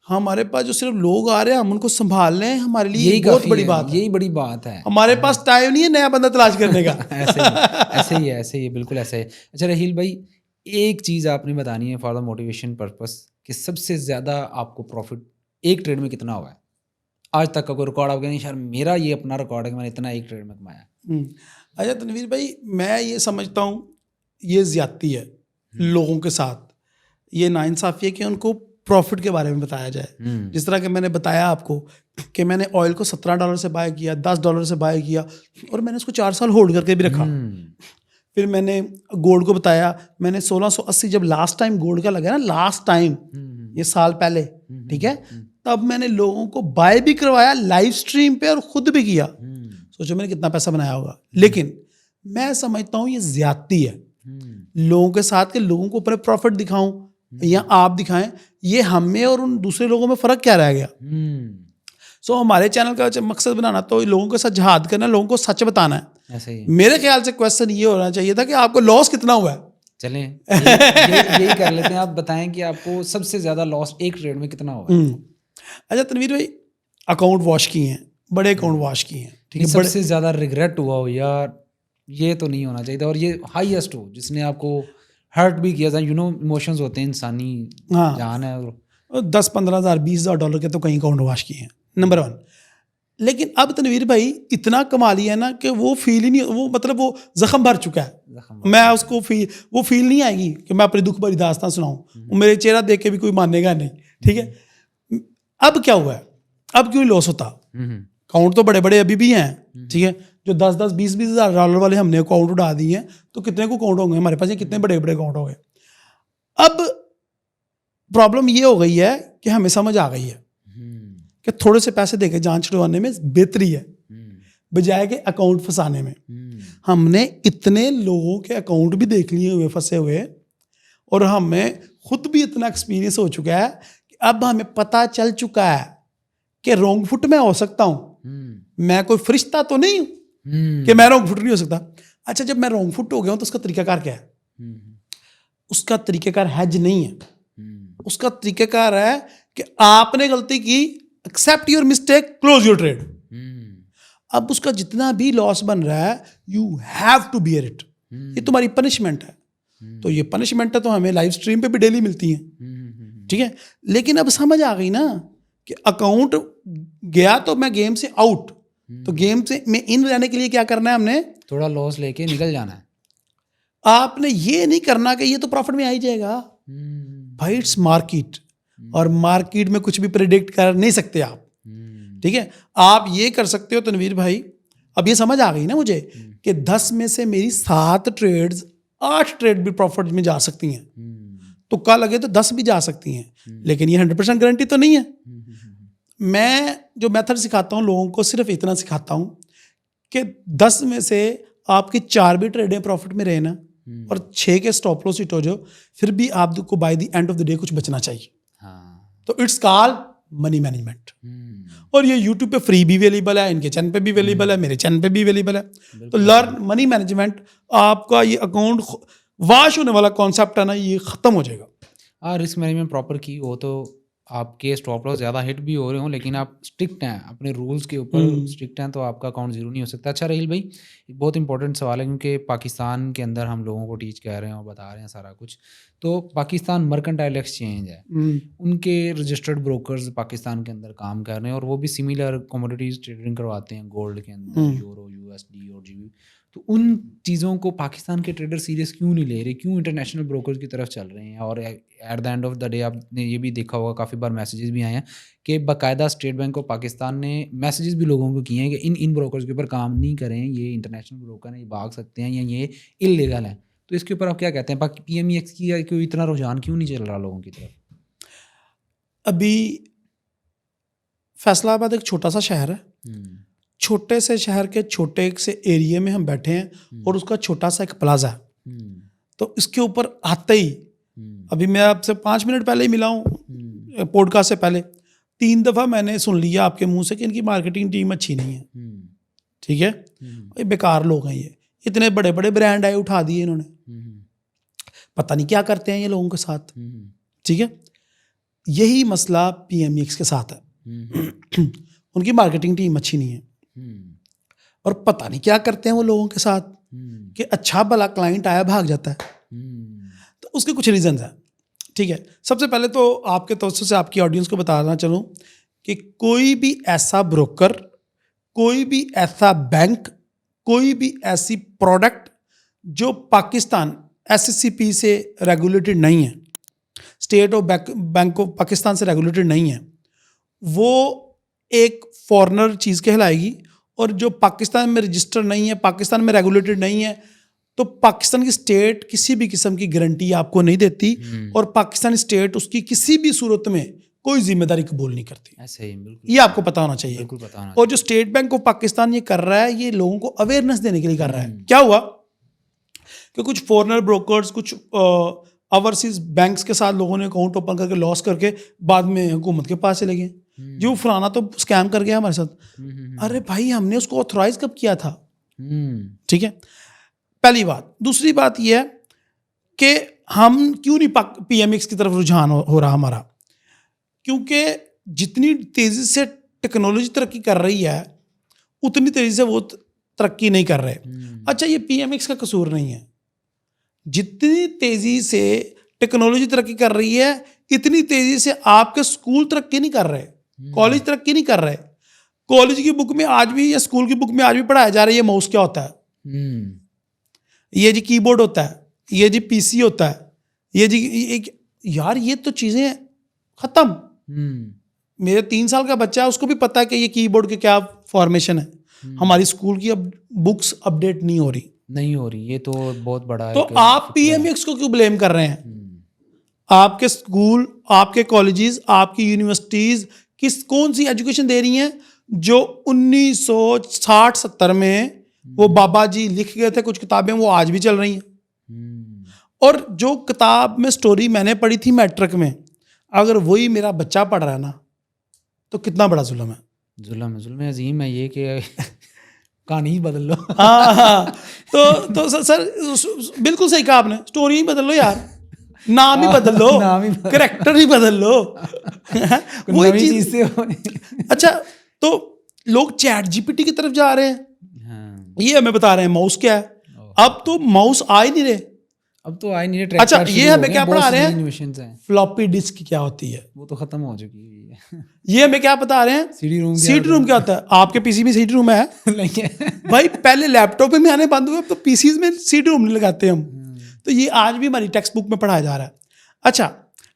हमारे पास जो सिर्फ लोग आ रहे हैं, हम उनको संभाल लें, हमारे लिए यही बहुत बड़ी बात है। यही बड़ी बात है। हमारे पास टाइम नहीं है नया बंदा तलाश करने का। ऐसे ही बिल्कुल ऐसे है। अच्छा राहील भाई, एक चीज़ आपने बतानी है फॉर द मोटिवेशन पर्पस, कि सबसे ज़्यादा आपको प्रॉफिट एक ट्रेड में कितना हुआ है आज तक का? कोई रिकॉर्ड आप कहें यार मेरा ये अपना रिकॉर्ड है कि मैंने इतना एक ट्रेड में कमाया? अच्छा तनवीर भाई, मैं ये समझता हूँ ये ज़्यादती है लोगों के साथ, ये नाइंसाफ़ी है कि उनको प्रॉफिट के बारे में बताया जाए। जिस तरह कि मैंने बताया आपको कि मैंने ऑयल को $17 से बाय किया, $10 से बाय किया, और मैंने उसको 4 साल होल्ड करके भी रखा। फिर मैंने गोल्ड को बताया, मैंने 1680 जब लास्ट टाइम गोल्ड का लगा ना, लास्ट टाइम, ये साल पहले, ठीक है, तब मैंने लोगों को बाय भी करवाया लाइव स्ट्रीम पे और खुद भी किया। सोचो मैंने कितना पैसा बनाया होगा। लेकिन मैं समझता हूँ ये ज्यादती है लोगों के साथ, कि लोगों को अपने प्रॉफिट दिखाऊं या आप दिखाएं, ये हम में और उन दूसरे लोगों में फ़र्क क्या रह गया? सो हमारे चैनल का मकसद बनाना तो लोगों के साथ जहाद करना, लोगों को सच बताना है। ऐसे ही मेरे ख्याल से क्वेश्चन ये होना चाहिए था कि आपको लॉस कितना हुआ है। चलें यही कर लेते हैं। आप बताएं कि आपको सबसे ज़्यादा लॉस एक ट्रेड में कितना हुआ है? अच्छा तनवीर भाई, अकाउंट वॉश किए हैं, बड़े अकाउंट वॉश किए हैं, ठीक है, सबसे ज़्यादा रिग्रेट हुआ हो यार ये तो नहीं होना चाहिए था, और ये हाईएस्ट हो जिसने आपको हर्ट भी किया था, इमोशंस होते हैं, इंसानी जान है, 10-15 हज़ार $20,000 के तो कहीं अकाउंट वॉश किए हैं। नंबर 1। लेकिन अब तनवीर भाई इतना कमा लिया है ना कि वो फील ही नहीं, वो मतलब वो जख्म भर चुका है। मैं उसको वो फील नहीं आएगी कि मैं अपनी दुख भरी दास्तां सुनाऊं, मेरे चेहरा देख के भी कोई मानेगा नहीं, ठीक है। अब क्या हुआ है, अब क्यों लॉस होता, अकाउंट तो बड़े बड़े अभी भी हैं, ठीक है, जो 10-10, 20-20 हज़ार डॉलर वाले हमने अकाउंट उड़ा दिए हैं, तो कितने को अकाउंट होंगे हमारे पास, ये कितने बड़े बड़े अकाउंट हो गए। अब प्रॉब्लम ये हो गई है कि हमें समझ आ गई है कि थोड़े से पैसे देके जान छुड़वाने में बेहतरी है बजाय के अकाउंट फंसाने में। हमने इतने लोगों के अकाउंट भी देख लिए हुए फंसे हुए, और हमें खुद भी इतना एक्सपीरियंस हो चुका है कि अब हमें पता चल चुका है कि रॉन्ग फुट में हो सकता हूं। मैं कोई फरिश्ता तो नहीं हूं कि मैं रॉन्ग फुट नहीं हो सकता। अच्छा, जब मैं रॉन्ग फुट हो गया हूं तो उसका तरीकाकार क्या है? उसका तरीकाकार हैज नहीं है, उसका तरीकाकार है कि आपने गलती की, accept your mistake, close your trade. अब उसका जितना भी लॉस बन रहा है, you have to bear it, ये तुम्हारी पनिशमेंट है। तो ये पनिशमेंट है तो हमें लाइव स्ट्रीम पे भी डेली मिलती है, ठीक है। लेकिन अब समझ आ गई ना कि अकाउंट गया तो मैं गेम से आउट, तो गेम से में इन रहने के लिए क्या करना है, हमने थोड़ा लॉस लेके निकल जाना है। आपने ये नहीं करना कि ये तो प्रॉफिट में आ ही जाएगा भाई, इट्स मार्केट, और मार्केट में कुछ भी प्रेडिक्ट कर नहीं सकते आप, ठीक है। आप ये कर सकते हो तनवीर भाई, अब ये समझ आ गई ना मुझे कि 10 में से मेरी 7 ट्रेड्स, 8 ट्रेड भी प्रॉफिट में जा सकती हैं, तुक्का लगे तो 10 भी जा सकती हैं, लेकिन ये 100% गारंटी तो नहीं है। मैं जो मेथड सिखाता हूँ लोगों को, सिर्फ इतना सिखाता हूँ कि 10 में से आपकी 4 भी ट्रेडें प्रॉफिट में रहे ना, और 6 के स्टॉप लॉस हिट हो जाओ, फिर भी आपको by the end of the day कुछ बचना चाहिए। तो इट्स कॉल्ड मनी मैनेजमेंट। और ये यूट्यूब पे फ्री भी अवेलेबल है, इनके चैनल पे भी अवेलेबल है, मेरे चैनल पे भी अवेलेबल है। तो लर्न मनी मैनेजमेंट, आपका ये अकाउंट वाश होने वाला कॉन्सेप्ट है ना, ये खत्म हो जाएगा। रिस्क मैनेजमेंट प्रॉपर की हो तो आपके स्टॉप लॉस ज़्यादा हिट भी हो रहे हो, लेकिन आप स्ट्रिक्ट हैं अपने रूल्स के ऊपर, स्ट्रिक्ट हैं, तो आपका अकाउंट जीरो नहीं हो सकता। अच्छा राहील भाई, एक बहुत इंपॉर्टेंट सवाल है, क्योंकि पाकिस्तान के अंदर हम लोगों को टीच कर रहे हैं और बता रहे हैं सारा कुछ। तो पाकिस्तान मर्केंटाइल एक्सचेंज है, उनके रजिस्टर्ड ब्रोकर्स पाकिस्तान के अंदर काम कर रहे हैं, और वो भी सिमिलर कमोडिटीज़ ट्रेडिंग करवाते हैं, गोल्ड के अंदर, यूरो, USD और GB। तो उन चीज़ों को पाकिस्तान के ट्रेडर सीरियस क्यों नहीं ले रहे, क्यों इंटरनेशनल ब्रोकर्स की तरफ चल रहे हैं? और at the end of the day आपने ये भी देखा होगा, काफ़ी बार मैसेजेस भी आए हैं कि बाकायदा स्टेट बैंक ऑफ पाकिस्तान ने मैसेजेस भी लोगों को किए हैं कि इन ब्रोकर्स के ऊपर काम नहीं करें, ये इंटरनेशनल ब्रोकर हैं, ये भाग सकते हैं, या ये इलीगल है। तो इसके ऊपर आप क्या कहते हैं? बाकी PMEX की कोई इतना रुझान क्यों नहीं चल रहा लोगों की तरफ? अभी फैसलाबाद एक छोटा सा शहर है, छोटे से शहर के छोटे से एरिया में हम बैठे हैं, और उसका छोटा सा एक प्लाजा है। तो इसके ऊपर आते ही, अभी मैं आपसे 5 मिनट पहले ही मिला हूँ पॉडकास्ट से पहले, 3 दफ़ा मैंने सुन लिया आपके मुंह से कि इनकी मार्केटिंग टीम अच्छी नहीं है, ठीक है, ये बेकार लोग हैं, ये इतने बड़े बड़े ब्रांड आए उठा दिए इन्होंने, पता नहीं क्या करते हैं ये लोगों के साथ, ठीक है। यही मसला PMEX के साथ है, उनकी मार्केटिंग टीम अच्छी नहीं है, और पता नहीं क्या करते हैं वो लोगों के साथ कि अच्छा भला क्लाइंट आया भाग जाता है। तो उसके कुछ रीजंस हैं, ठीक है। सबसे पहले तो आपके तवज्जो से आपकी ऑडियंस को बताना चलूँ कि कोई भी ऐसा ब्रोकर, कोई भी ऐसा बैंक, कोई भी ऐसी प्रोडक्ट जो पाकिस्तान SCCP से रेगुलेटेड नहीं है, state of bank of Pakistan से रेगुलेटेड नहीं है, वो एक फॉरेनर चीज़ कहलाएगी। और जो पाकिस्तान में रजिस्टर नहीं है, पाकिस्तान में रेगुलेटेड नहीं है, तो पाकिस्तान की स्टेट किसी भी किस्म की गारंटी आपको नहीं देती, और पाकिस्तानी स्टेट उसकी किसी भी सूरत में कोई जिम्मेदारी कबूल नहीं करती। ऐसे ही, बिल्कुल, ये आपको पता होना चाहिए। बिल्कुल पता होना। और जो स्टेट बैंक ऑफ पाकिस्तान ये कर रहा है, ये लोगों को अवेयरनेस देने के लिए कर रहा है। क्या हुआ कि कुछ फॉरेनर ब्रोकर्स, कुछ ओवरसीज बैंक्स के साथ लोगों ने अकाउंट ओपन करके लॉस करके बाद में हुकूमत के पास चले गए, जो फलाना तो स्कैम कर गया हमारे साथ। अरे भाई, हमने उसको ऑथराइज कब किया था? ठीक है, पहली बात। दूसरी बात यह है कि हम क्यों नहीं PMEX की तरफ रुझान हो रहा हमारा, क्योंकि जितनी तेज़ी से टेक्नोलॉजी तरक्की कर रही है, उतनी तेज़ी से वो तरक्की नहीं कर रहे। अच्छा, ये PMEX का कसूर नहीं है, जितनी तेज़ी से टेक्नोलॉजी तरक्की कर रही है, इतनी तेज़ी से आपके स्कूल तरक्की नहीं कर रहे, कॉलेज तरक्की नहीं कर रहे। कॉलेज की बुक में आज भी या स्कूल की बुक में आज भी पढ़ाया जा रहा है ये माउस क्या होता है, ये जी कीबोर्ड होता है, ये जी पीसी होता है, ये जी यार ये तो चीजें खत्म। मेरे 3 साल का बच्चा है, उसको भी पता है कि ये कीबोर्ड के क्या फॉर्मेशन है। हमारी स्कूल की अब बुक्स अपडेट नहीं हो रही, ये तो बहुत बड़ा तो आप पीएमएक्स को क्यों ब्लेम कर रहे हैं? आपके स्कूल, आपके कॉलेजेस, आपकी यूनिवर्सिटीज कौन सी एजुकेशन दे रही हैं जो 1960-70 में वो बाबा जी लिख गए थे कुछ किताबें, वो आज भी चल रही हैं। और जो किताब में स्टोरी मैंने पढ़ी थी मैट्रिक में, अगर वही मेरा बच्चा पढ़ रहा है ना, तो कितना बड़ा जुल्म है। जुल्म अजीम है ये कि कहानी ही बदल लो। हाँ, तो सर बिल्कुल सही कहा आपने, स्टोरी ही बदल लो यार, नाम ही बदल लो, कैरेक्टर ही बदल लो। वही चीज से। अच्छा, तो लोग चैट जीपीटी की तरफ जा रहे हैं, ये हमें बता रहे हैं माउस क्या है। अब तो माउस आ ही नहीं रहे, अब तो आ ही नहीं रहे। अच्छा, ये हमें क्या पढ़ा रहे हैं, फ्लॉपी डिस्क क्या होती है, वो तो खत्म हो चुकी है। ये हमें क्या बता रहे हैं, सीडी रूम क्या होता है। आपके पीसी में सीडी रूम है? भाई पहले लैपटॉप में आने बंद हुए, अब तो पीसीज में सीडी रूम नहीं लगाते हम। तो ये आज भी हमारी टेक्स्ट बुक में पढ़ाया जा रहा है। अच्छा,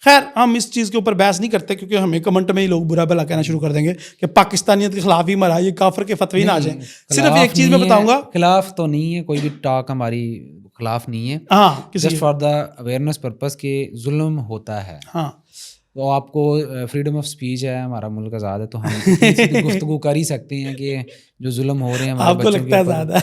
खैर हम इस चीज़ के ऊपर बहस नहीं करते, क्योंकि हमें कमेंट में ही लोग बुरा भला कहना शुरू कर देंगे कि पाकिस्तानियत के खिलाफ ही मरा, ये काफर के फतवे ना आ जाए। सिर्फ एक चीज़ मैं बताऊंगा, खिलाफ तो नहीं है, कोई भी टॉक हमारी खिलाफ नहीं है। हाँ, just for the awareness purpose के जुल्म होता है। हाँ, तो आपको फ्रीडम ऑफ स्पीच है, हमारा मुल्क आज़ाद है, तो हम गुफ्तगू कर ही सकते हैं कि जो जुल्म हो रहे हैं हमारे आपको लगता है ज़्यादा।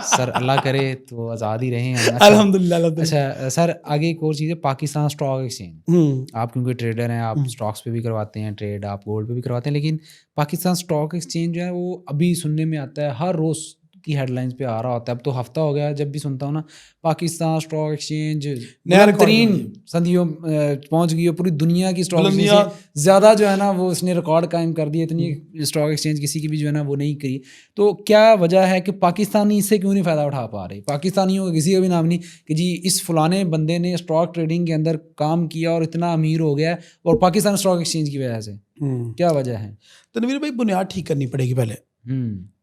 सर अल्लाह करे तो आज़ाद ही रहे हैं। अल्हम्दुलिल्लाह। अच्छा सर, आगे एक और चीज़ है, पाकिस्तान स्टॉक एक्सचेंज। आप क्योंकि ट्रेडर हैं, आप स्टॉक्स पे भी करवाते हैं ट्रेड, आप गोल्ड पे भी करवाते हैं, लेकिन पाकिस्तान स्टॉक एक्सचेंज जो है वो अभी सुनने में आता है, हर रोज़ की हेडलाइंस पे आ रहा होता है। अब तो हफ्ता हो गया जब भी सुनता हूँ ना, पाकिस्तान स्टॉक एक्सचेंज बेहतरीन संधियों पहुंच गई है, पूरी दुनिया की स्टॉक एक्सचेंज से ज़्यादा जो है ना वो उसने रिकॉर्ड कायम कर दिया। इतनी स्टॉक एक्सचेंज किसी की भी जो है ना वो नहीं करी। तो क्या वजह है कि पाकिस्तानी इससे क्यों नहीं फ़ायदा उठा पा रहे? पाकिस्तानियों का किसी का भी नाम नहीं कि जी इस फलाने बंदे ने स्टॉक ट्रेडिंग के अंदर काम किया और इतना अमीर हो गया, और पाकिस्तान स्टॉक एक्सचेंज की वजह से क्या वजह है? तनवीर भाई, बुनियाद ठीक करनी पड़ेगी पहले।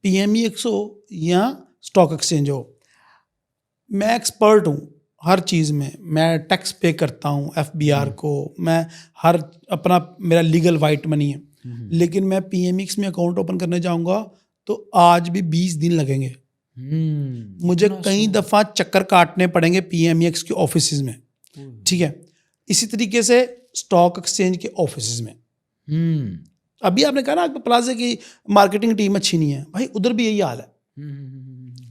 PMEX हो या स्टॉक एक्सचेंज हो, मैं एक्सपर्ट हूँ हर चीज़ में, मैं टैक्स पे करता हूँ FBR को, मैं हर अपना मेरा लीगल वाइट मनी है, लेकिन मैं PMEX में अकाउंट ओपन करने जाऊँगा तो आज भी 20 दिन लगेंगे। मुझे कई दफ़ा चक्कर काटने पड़ेंगे PMEX के ऑफिस में, ठीक है। इसी तरीके से स्टॉक एक्सचेंज के ऑफिस में। अभी आपने कहा ना प्लाजा की मार्केटिंग टीम अच्छी नहीं है, भाई उधर भी यही हाल है।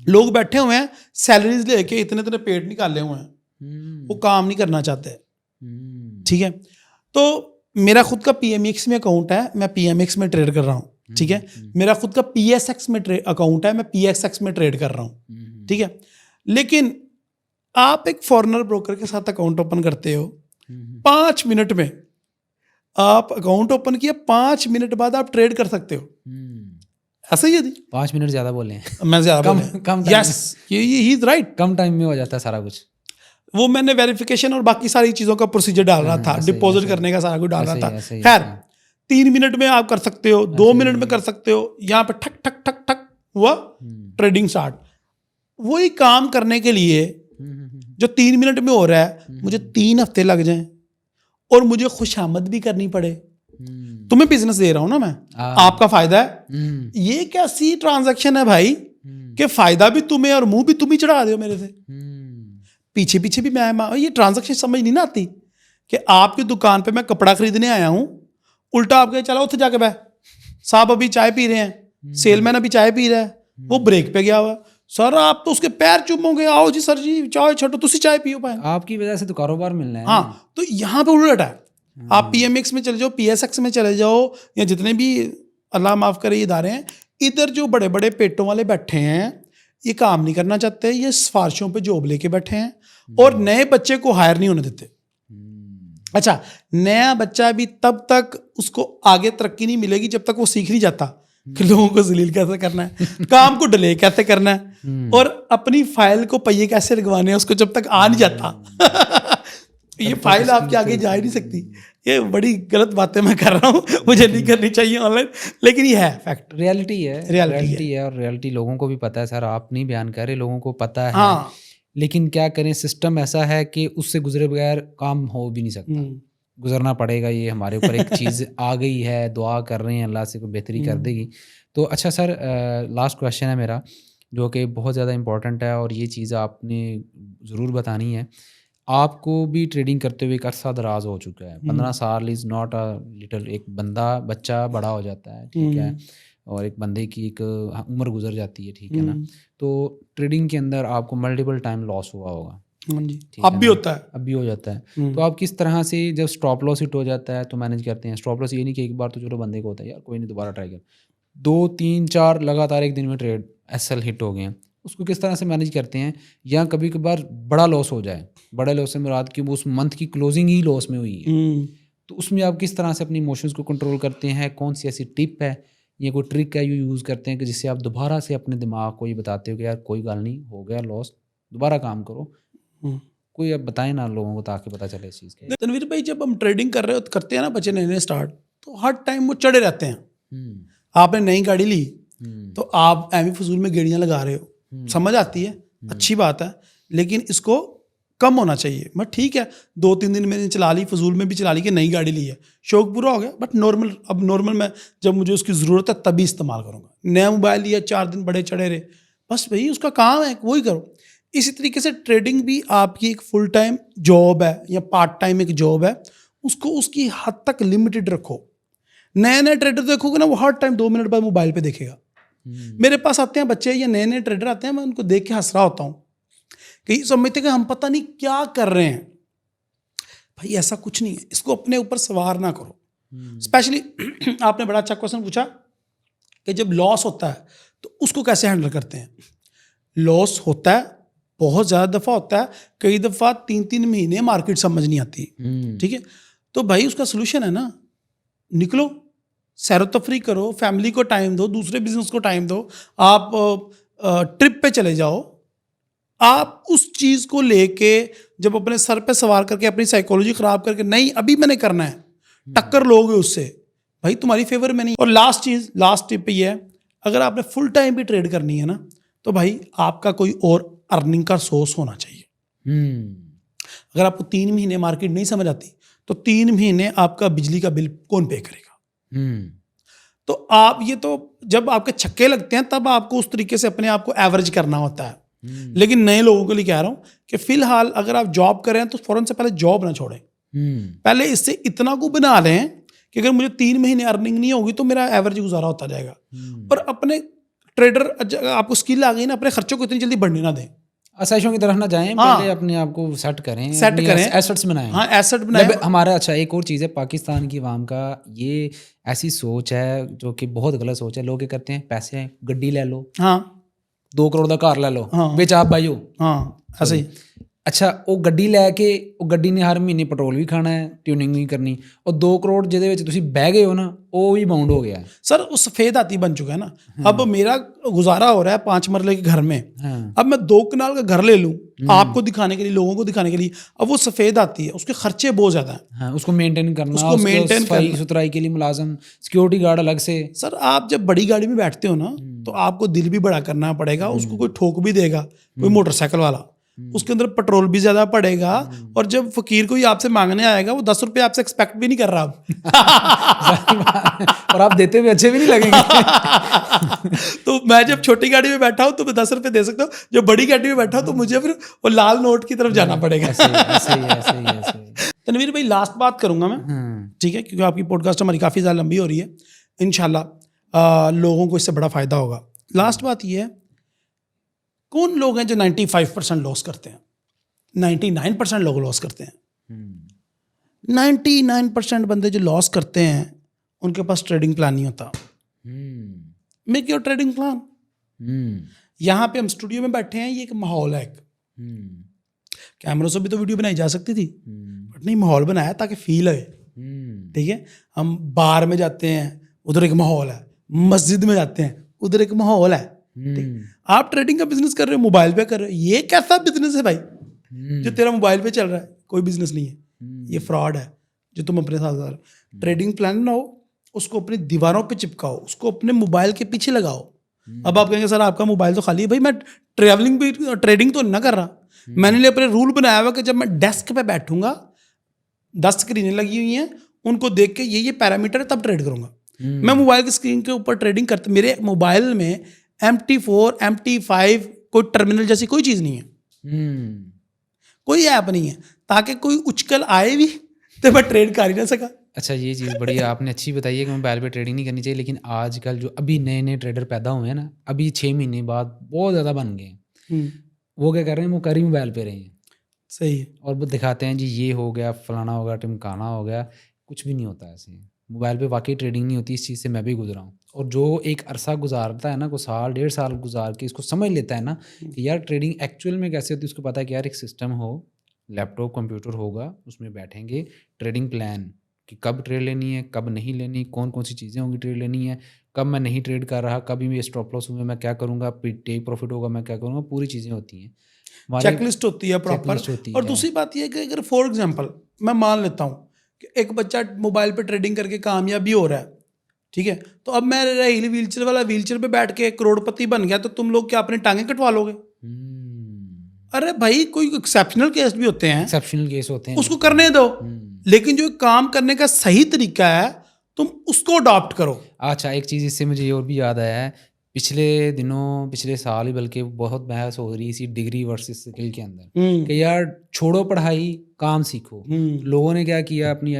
लोग बैठे हुए हैं सैलरीज लेके, इतने पेट निकाले हुए हैं, वो काम नहीं करना चाहते, ठीक है। तो मेरा खुद का PMEX में अकाउंट है, मैं PMEX में ट्रेड कर रहा हूँ, ठीक है। मेरा खुद का PSX में अकाउंट है, मैं PSX में ट्रेड कर रहा हूँ, ठीक है। लेकिन आप एक फॉरेनर ब्रोकर के साथ अकाउंट ओपन करते हो, 5 मिनट में आप अकाउंट ओपन किया, 5 मिनट बाद आप ट्रेड कर सकते हो। ऐसा ही है? 5 मिनट ज़्यादा बोले हैं, मैं ज़्यादा कम यस, ही इज राइट, कम टाइम में हो जाता है सारा कुछ। वो मैंने वेरिफिकेशन और बाकी सारी चीज़ों का प्रोसीजर डाल रहा था, डिपॉजिट करने का सारा कुछ डाल रहा था। खैर 3 मिनट में आप कर सकते हो, 2 मिनट में कर सकते हो, यहाँ पे ठक ठक ठक ठक हुआ, ट्रेडिंग स्टार्ट। वही काम करने के लिए जो 3 मिनट में हो रहा है, मुझे 3 हफ्ते लग जाएं और मुझे खुशामद भी करनी पड़े। तुम्हें बिजनेस दे रहा हूं ना मैं, आपका फायदा है। ये कैसी ट्रांजैक्शन है भाई कि फायदा भी तुम्हें और मुंह भी तुम ही चढ़ा दो मेरे से, पीछे पीछे भी मैं। ये ट्रांजैक्शन समझ नहीं ना आती कि आपकी दुकान पे मैं कपड़ा खरीदने आया हूं, उल्टा आपके चलो उत्थे जाके बैठ, साहब अभी चाय पी रहे हैं, सेलमैन अभी चाय पी रहा है, वो ब्रेक पे गया हुआ, सर आप तो उसके पैर चूमोगे, आओ जी सर जी चाय छोड़ो, तुसी चाय पियो पाए, आपकी वजह से तो कारोबार मिलना है। हाँ, तो यहाँ पे उल्टा है। आप PMEX में चले जाओ, PSX में चले जाओ, या जितने भी अल्लाह माफ़ करे इदारे हैं, इधर जो बड़े बड़े पेटों वाले बैठे हैं, ये काम नहीं करना चाहते, ये सिफारिशों पे जॉब लेके बैठे हैं और नए बच्चे को हायर नहीं होने देते। अच्छा, नया बच्चा भी तब तक उसको आगे तरक्की नहीं मिलेगी जब तक वो सीख नहीं जाता कि लोगों को जलील कैसे करना है, काम को डिले कैसे करना है, और अपनी फाइल को पहिए कैसे लगवाने हैं, उसको जब तक आ नहीं जाता ये फाइल आपके आगे जा ही नहीं सकती। ये बड़ी गलत बातें मैं कर रहा हूँ, मुझे नहीं करनी चाहिए ऑनलाइन, लेकिन ये है फैक्ट, रियलिटी है, रियलिटी है और रियलिटी लोगों को भी पता है सर, आप नहीं बयान कर रहे, लोगों को पता है। हाँ। लेकिन क्या करें, सिस्टम ऐसा है कि उससे गुजरे बगैर काम हो भी नहीं सकता, गुजरना पड़ेगा, ये हमारे ऊपर एक चीज़ आ गई है, दुआ कर रहे हैं अल्लाह से कोई बेहतरी कर देगी। तो अच्छा सर, लास्ट क्वेश्चन है मेरा जो कि बहुत ज़्यादा इंपॉर्टेंट है और ये चीज़ आपने ज़रूर बतानी है। आपको भी ट्रेडिंग करते हुए एक अरसा दराज हो चुका है, 15 साल इज़ नॉट अ लिटिल, एक बच्चा बड़ा हो जाता है, ठीक है, और एक बंदे की एक उम्र गुजर जाती है, ठीक है ना। तो ट्रेडिंग के अंदर आपको मल्टीपल टाइम लॉस हुआ होगा, हाँ जी, अब भी होता है, अब भी हो जाता है। तो आप किस तरह से जब स्टॉप लॉस हिट हो जाता है तो मैनेज करते हैं? स्टॉप लॉस ये नहीं कि एक बार तो चलो बंदे को होता है यार कोई नहीं दोबारा ट्राई कर, 2 3 4 लगातार एक दिन में ट्रेड एसएल हिट हो गए हैं, उसको किस तरह से मैनेज करते हैं? या कभी कभार बड़ा लॉस हो जाए, बड़ा लॉस से मुराद कि वो उस मंथ की क्लोजिंग ही लॉस में हुई है, तो उसमें आप किस तरह से अपनी इमोशंस को कंट्रोल करते हैं? कौन सी ऐसी टिप है या कोई ट्रिक है यू यूज़ करते हैं कि जिससे आप दोबारा से अपने दिमाग को ये बताते हो कि यार कोई गल नहीं, हो गया लॉस, दोबारा काम करो? कोई आप बताएं ना लोगों को ताकि पता चले इस चीज़ के। तनवीर भाई, जब हम ट्रेडिंग कर रहे हो करते हैं ना बच्चे नए नए स्टार्ट, तो हर टाइम वो चढ़े रहते हैं। आपने नई गाड़ी ली तो आप एमी फजूल में गेड़ियाँ लगा रहे हो, समझ आती है, अच्छी बात है, लेकिन इसको कम होना चाहिए। बट ठीक है, 2-3 दिन मैंने चला ली, फजूल में भी चला ली कि नई गाड़ी ली है, शौक पूरा हो गया। बट नॉर्मल, अब नॉर्मल मैं जब मुझे उसकी ज़रूरत है तभी इस्तेमाल करूँगा। नया मोबाइल लिया, 4 दिन बड़े चढ़े रहे, बस भाई उसका काम है वही करो। इसी तरीके से ट्रेडिंग भी आपकी एक फुल टाइम जॉब है या पार्ट टाइम एक जॉब है, उसको उसकी हद तक लिमिटेड रखो। नए नए ट्रेडर देखोगे ना, वो हर टाइम 2 मिनट बाद मोबाइल पे देखेगा। मेरे पास आते हैं बच्चे या नए नए ट्रेडर आते हैं, मैं उनको देख के हंस रहा होता हूँ कि समझते कि हम पता नहीं क्या कर रहे हैं। भाई ऐसा कुछ नहीं है, इसको अपने ऊपर सवार ना करो। स्पेशली आपने बड़ा अच्छा क्वेश्चन पूछा कि जब लॉस होता है तो उसको कैसे हैंडल करते हैं। लॉस होता है, बहुत ज़्यादा दफ़ा होता है, कई दफ़ा 3-3 महीने मार्केट समझ नहीं आती, ठीक है। तो भाई उसका सोल्यूशन है ना, निकलो, सैरो तफरी करो, फैमिली को टाइम दो, दूसरे बिजनेस को टाइम दो, आप ट्रिप पे चले जाओ। आप उस चीज़ को लेके जब अपने सर पे सवार करके अपनी साइकोलॉजी ख़राब करके नहीं अभी मैंने करना है, टक्कर लोगे उससे, भाई तुम्हारी फेवर में नहीं। और लास्ट चीज़, लास्ट टिप ये है, अगर आपने फुल टाइम भी ट्रेड करनी है ना, तो भाई आपका कोई और अर्निंग का सोर्स होना चाहिए। अगर आपको 3 महीने मार्केट नहीं समझ आती तो 3 महीने आपका बिजली का बिल कौन पे करेगा? तो आप ये तो जब आपके छक्के लगते हैं तब आपको उस तरीके से अपने आप को एवरेज करना होता है। लेकिन नए लोगों के लिए कह रहा हूं कि फिलहाल अगर आप जॉब करें तो फौरन से पहले जॉब ना छोड़ें। पहले इससे इतना को बना लें कि अगर मुझे 3 महीने अर्निंग नहीं होगी तो मेरा एवरेज गुजारा होता जाएगा। और अपने ट्रेडर, आपको स्किल आ गई ना, अपने खर्चों को इतनी जल्दी बढ़ने ना दें, आसाइशों की तरफ ना जाएं, पहले अपने आप को सेट करें, एसेट्स बनाएं। हाँ, एसेट बनाएं। हमारा अच्छा एक और चीज़ है, पाकिस्तान की आवाम का ये ऐसी सोच है जो कि बहुत गलत सोच है। लोग क्या करते हैं, पैसे हैं गड्डी ले लो, हाँ 2 करोड़ का कार ले लो, बेच आप भाई हो, हाँ ऐसे ही। अच्छा वो गड्डी लैके वो गड्डी ने हर महीने पेट्रोल भी खाना है, ट्यूनिंग नहीं करनी, और 2 करोड़ ਜਿਹਦੇ ਵਿੱਚ ਤੁਸੀਂ ਬਹਿ ਗਏ ਹੋ ना, वो भी बाउंड हो गया है। सर वो सफ़ेद हाथी बन चुका है ना। अब मेरा गुजारा हो रहा है 5 मरले के घर में, अब मैं 2 कनाल का घर ले लूं आपको दिखाने के लिए, लोगों को दिखाने के लिए, अब वो सफ़ेद हाथी है, उसके खर्चे बहुत ज़्यादा हैं। उसको मेंटेन करना, उसको मेंटेन सफाई सुथराई के लिए मुलाजम, सिक्योरिटी गार्ड अलग से। सर आप जब बड़ी गाड़ी में बैठते हो ना तो आपको दिल भी बड़ा करना पड़ेगा, उसको कोई ठोक भी देगा, कोई मोटरसाइकिल वाला, उसके अंदर पेट्रोल भी ज्यादा पड़ेगा। और जब फकीर कोई आपसे मांगने आएगा वो 10 रुपए आपसे एक्सपेक्ट भी नहीं कर रहा और आप देते हुए अच्छे भी नहीं लगेंगे। तो मैं जब छोटी गाड़ी में बैठा हूँ तो मैं 10 रुपए दे सकता हूँ, जब बड़ी गाड़ी में बैठा हूँ तो मुझे फिर वो लाल नोट की तरफ जाना पड़ेगा। ऐसे तनवीर भाई लास्ट बात करूंगा मैं, ठीक है, क्योंकि आपकी पॉडकास्ट हमारी काफ़ी ज़्यादा लंबी हो रही है, इंशाल्लाह लोगों को इससे बड़ा फ़ायदा होगा। लास्ट बात ये है, कौन लोग हैं जो 95% लॉस करते हैं? 99% लोग लॉस करते हैं। 99% बंदे जो लॉस करते हैं उनके पास ट्रेडिंग प्लान नहीं होता। Make your trading plan. यहाँ पे हम स्टूडियो में बैठे हैं, ये एक माहौल है, एक कैमरों से भी तो वीडियो बनाई जा सकती थी, बट नहीं, माहौल बनाया ताकि फील हो, ठीक है। हम बार में जाते हैं, उधर एक माहौल है, मस्जिद में जाते हैं, उधर एक माहौल है। आप ट्रेडिंग का बिजनेस कर रहे हो, मोबाइल पे कर रहे हो, ये कैसा बिजनेस है भाई जो तेरा मोबाइल पे चल रहा है? कोई बिजनेस नहीं है, ये फ्रॉड है। जो तुम अपने साथ कर, ट्रेडिंग प्लान बनाओ, उसको अपनी दीवारों पे चिपकाओ, उसको अपने मोबाइल के पीछे लगाओ। अब आप कहेंगे सर आपका मोबाइल तो खाली है। भाई मैं ट्रैवलिंग भी ट्रेडिंग तो ना कर रहा, मैंने लिए अपने रूल बनाया हुआ कि जब मैं डेस्क पे बैठूंगा 10 स्क्रीनें लगी हुई हैं, उनको देख के ये पैरामीटर है तब ट्रेड करूंगा। मैं मोबाइल की स्क्रीन के ऊपर ट्रेडिंग करता, मेरे मोबाइल में MT4 MT5 कोई टर्मिनल जैसी कोई चीज़ नहीं है, कोई ऐप नहीं है, ताकि कोई उछकल आए भी तो मैं ट्रेड कर ही ना सका। अच्छा, ये चीज़ बड़ी आपने अच्छी बताई है कि मोबाइल पे ट्रेडिंग नहीं करनी चाहिए, लेकिन आजकल जो अभी नए नए ट्रेडर पैदा हुए हैं ना, अभी 6 महीने बाद बहुत ज़्यादा बन गए हैं। वो क्या कर रहे हैं, वो कर ही मोबाइल पे रहे हैं। सही है। और वो दिखाते हैं जी ये हो गया, फलाना हो गया, टिमकाना हो गया। कुछ भी नहीं होता ऐसे। मोबाइल पे वाकई ट्रेडिंग नहीं होती, इस चीज़ से मैं भी गुजरा हूँ। और जो एक अरसा गुजारता है ना, कोई साल 1.5 साल गुजार के इसको समझ लेता है ना कि यार ट्रेडिंग एक्चुअल में कैसे होती है, उसको पता है कि यार एक सिस्टम हो, लैपटॉप कंप्यूटर होगा, उसमें बैठेंगे, ट्रेडिंग प्लान कि कब ट्रेड लेनी है, कब नहीं लेनी, कौन कौन सी चीज़ें होंगी ट्रेड लेनी है, कब मैं नहीं ट्रेड कर रहा, कभी भी स्टॉप लॉस हुए मैं क्या करूँगा, टेक प्रॉफिट होगा मैं क्या करूँगा, पूरी चीज़ें होती हैं। हमारे चेकलिस्ट होती है प्रॉपर। चेकलिस्ट होती और है। दूसरी बात यह है कि अगर फॉर एग्जांपल मैं मान लेता हूँ कि एक बच्चा मोबाइल पे ट्रेडिंग करके कामयाब भी हो रहा है, ठीक है, तो अब मैं रही व्हीलचेयर वाला व्हीलचेयर पे बैठ के करोड़पति बन गया, तो तुम लोग क्या अपनी टांगें कटवा लोगे? अरे भाई कोई एक्सेप्शनल केस भी होते हैं, एक्सेप्शनल केस होते हैं, उसको करने दो, लेकिन जो काम करने का सही तरीका है तुम उसको अडॉप्ट करो। अच्छा, एक चीज़ इससे मुझे और भी याद आया है, पिछले दिनों, पिछले साल ही बल्कि बहुत बहस हो रही थी डिग्री वर्सेस स्किल के अंदर कि यार छोड़ो पढ़ाई, काम सीखो। लोगों ने क्या किया, अपनी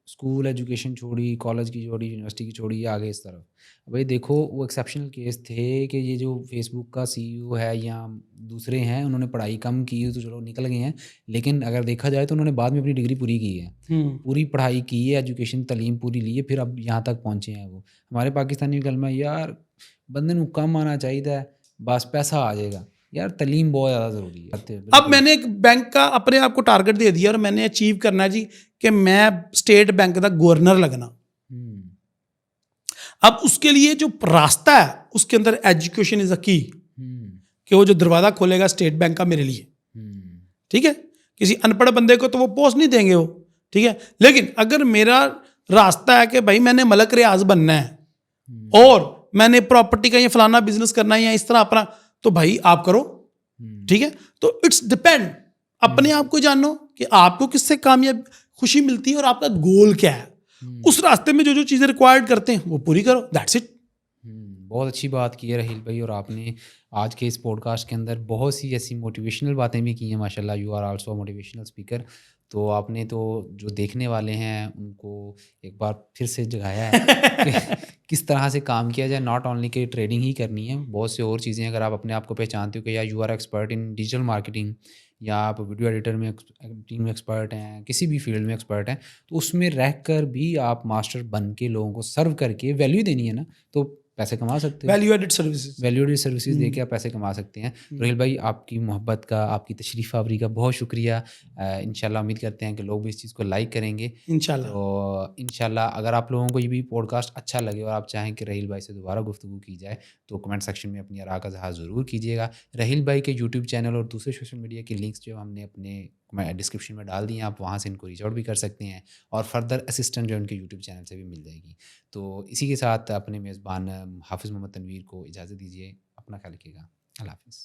स्कूल एजुकेशन छोड़ी, कॉलेज की छोड़ी, यूनिवर्सिटी की छोड़ी, आगे इस तरफ। भाई देखो, वो एक्सेप्शनल केस थे कि ये जो फेसबुक का CEO है या दूसरे हैं, उन्होंने पढ़ाई कम की तो चलो निकल गए हैं, लेकिन अगर देखा जाए तो उन्होंने बाद में अपनी डिग्री पूरी की है, पूरी पढ़ाई की है, एजुकेशन तालीम पूरी ली है, फिर अब यहाँ तक पहुँचे हैं वो। हमारे पाकिस्तानी कलमा यार बंदे नूं कम आना चाहिए, बस पैसा आ जाएगा। यार तालीम बहुत ज़्यादा ज़रूरी है। अब मैंने एक बैंक का अपने आप को टारगेट दे दिया और मैंने अचीव करना है जी कि मैं स्टेट बैंक का गवर्नर लगना। अब उसके लिए जो रास्ता है उसके अंदर एजुकेशन इज अ की, कि वो जो दरवाज़ा खोलेगा स्टेट बैंक का मेरे लिए, ठीक है। किसी अनपढ़ बंदे को तो वो पोस्ट नहीं देंगे वो, ठीक है। लेकिन अगर मेरा रास्ता है कि भाई मैंने मलक रियाज बनना है और मैंने प्रॉपर्टी का ये फलाना बिजनेस करना है या इस तरह अपना, तो भाई आप करो, ठीक है। तो इट्स डिपेंड, अपने आप को जानो कि आपको किससे कामयाब खुशी मिलती है और आपका गोल क्या है, उस रास्ते में जो जो चीज़ें रिक्वायर्ड करते हैं वो पूरी करो, दैट्स इट। बहुत अच्छी बात की है राहील भाई, और आपने आज के इस पॉडकास्ट के अंदर बहुत सी ऐसी मोटिवेशनल बातें भी की हैं। माशाल्लाह, you are also motivational speaker. तो आपने तो जो देखने वाले हैं उनको एक बार फिर से जगाया है कि किस तरह से काम किया जाए। नॉट ओनली कि ट्रेडिंग ही करनी है, बहुत से और चीज़ें अगर आप अपने आप को पहचानते हो कि या you are expert in digital marketing, या आप वीडियो एडिटर में एडिटिंग में एक्सपर्ट हैं, किसी भी फील्ड में एक्सपर्ट हैं, तो उसमें रह कर भी आप मास्टर बन के लोगों को सर्व करके वैल्यू देनी है ना, तो पैसे कमा सकते हो। Value added services, value added services देके आप पैसे कमा सकते हैं। राहील भाई, आपकी मोहब्बत का, आपकी तशरीफ़ आवरी का बहुत शुक्रिया। इंशाल्लाह उम्मीद करते हैं कि लोग भी इस चीज़ को लाइक करेंगे इंशाल्लाह। तो इंशाल्लाह अगर आप लोगों को ये भी पॉडकास्ट अच्छा लगे और आप चाहें कि राहील भाई से दोबारा गुफ्तगू की जाए, तो कमेंट सेक्शन में अपनी आरा का इज़हार ज़रूर कीजिएगा। राहील भाई के यूट्यूब चैनल और दूसरे सोशल मीडिया के लिंक्स जो हमने अपने डिस्क्रिप्शन में डाल दिए हैं, आप वहाँ से इनको रीच आउट भी कर सकते हैं, और फर्दर असिस्टेंट जो उनके यूट्यूब चैनल से भी मिल जाएगी। तो इसी के साथ अपने मेज़बान हाफिज़ मोहम्मद तनवीर को इजाज़त दीजिए। अपना ख्याल रखिएगा। अल्लाह हाफ़िज़।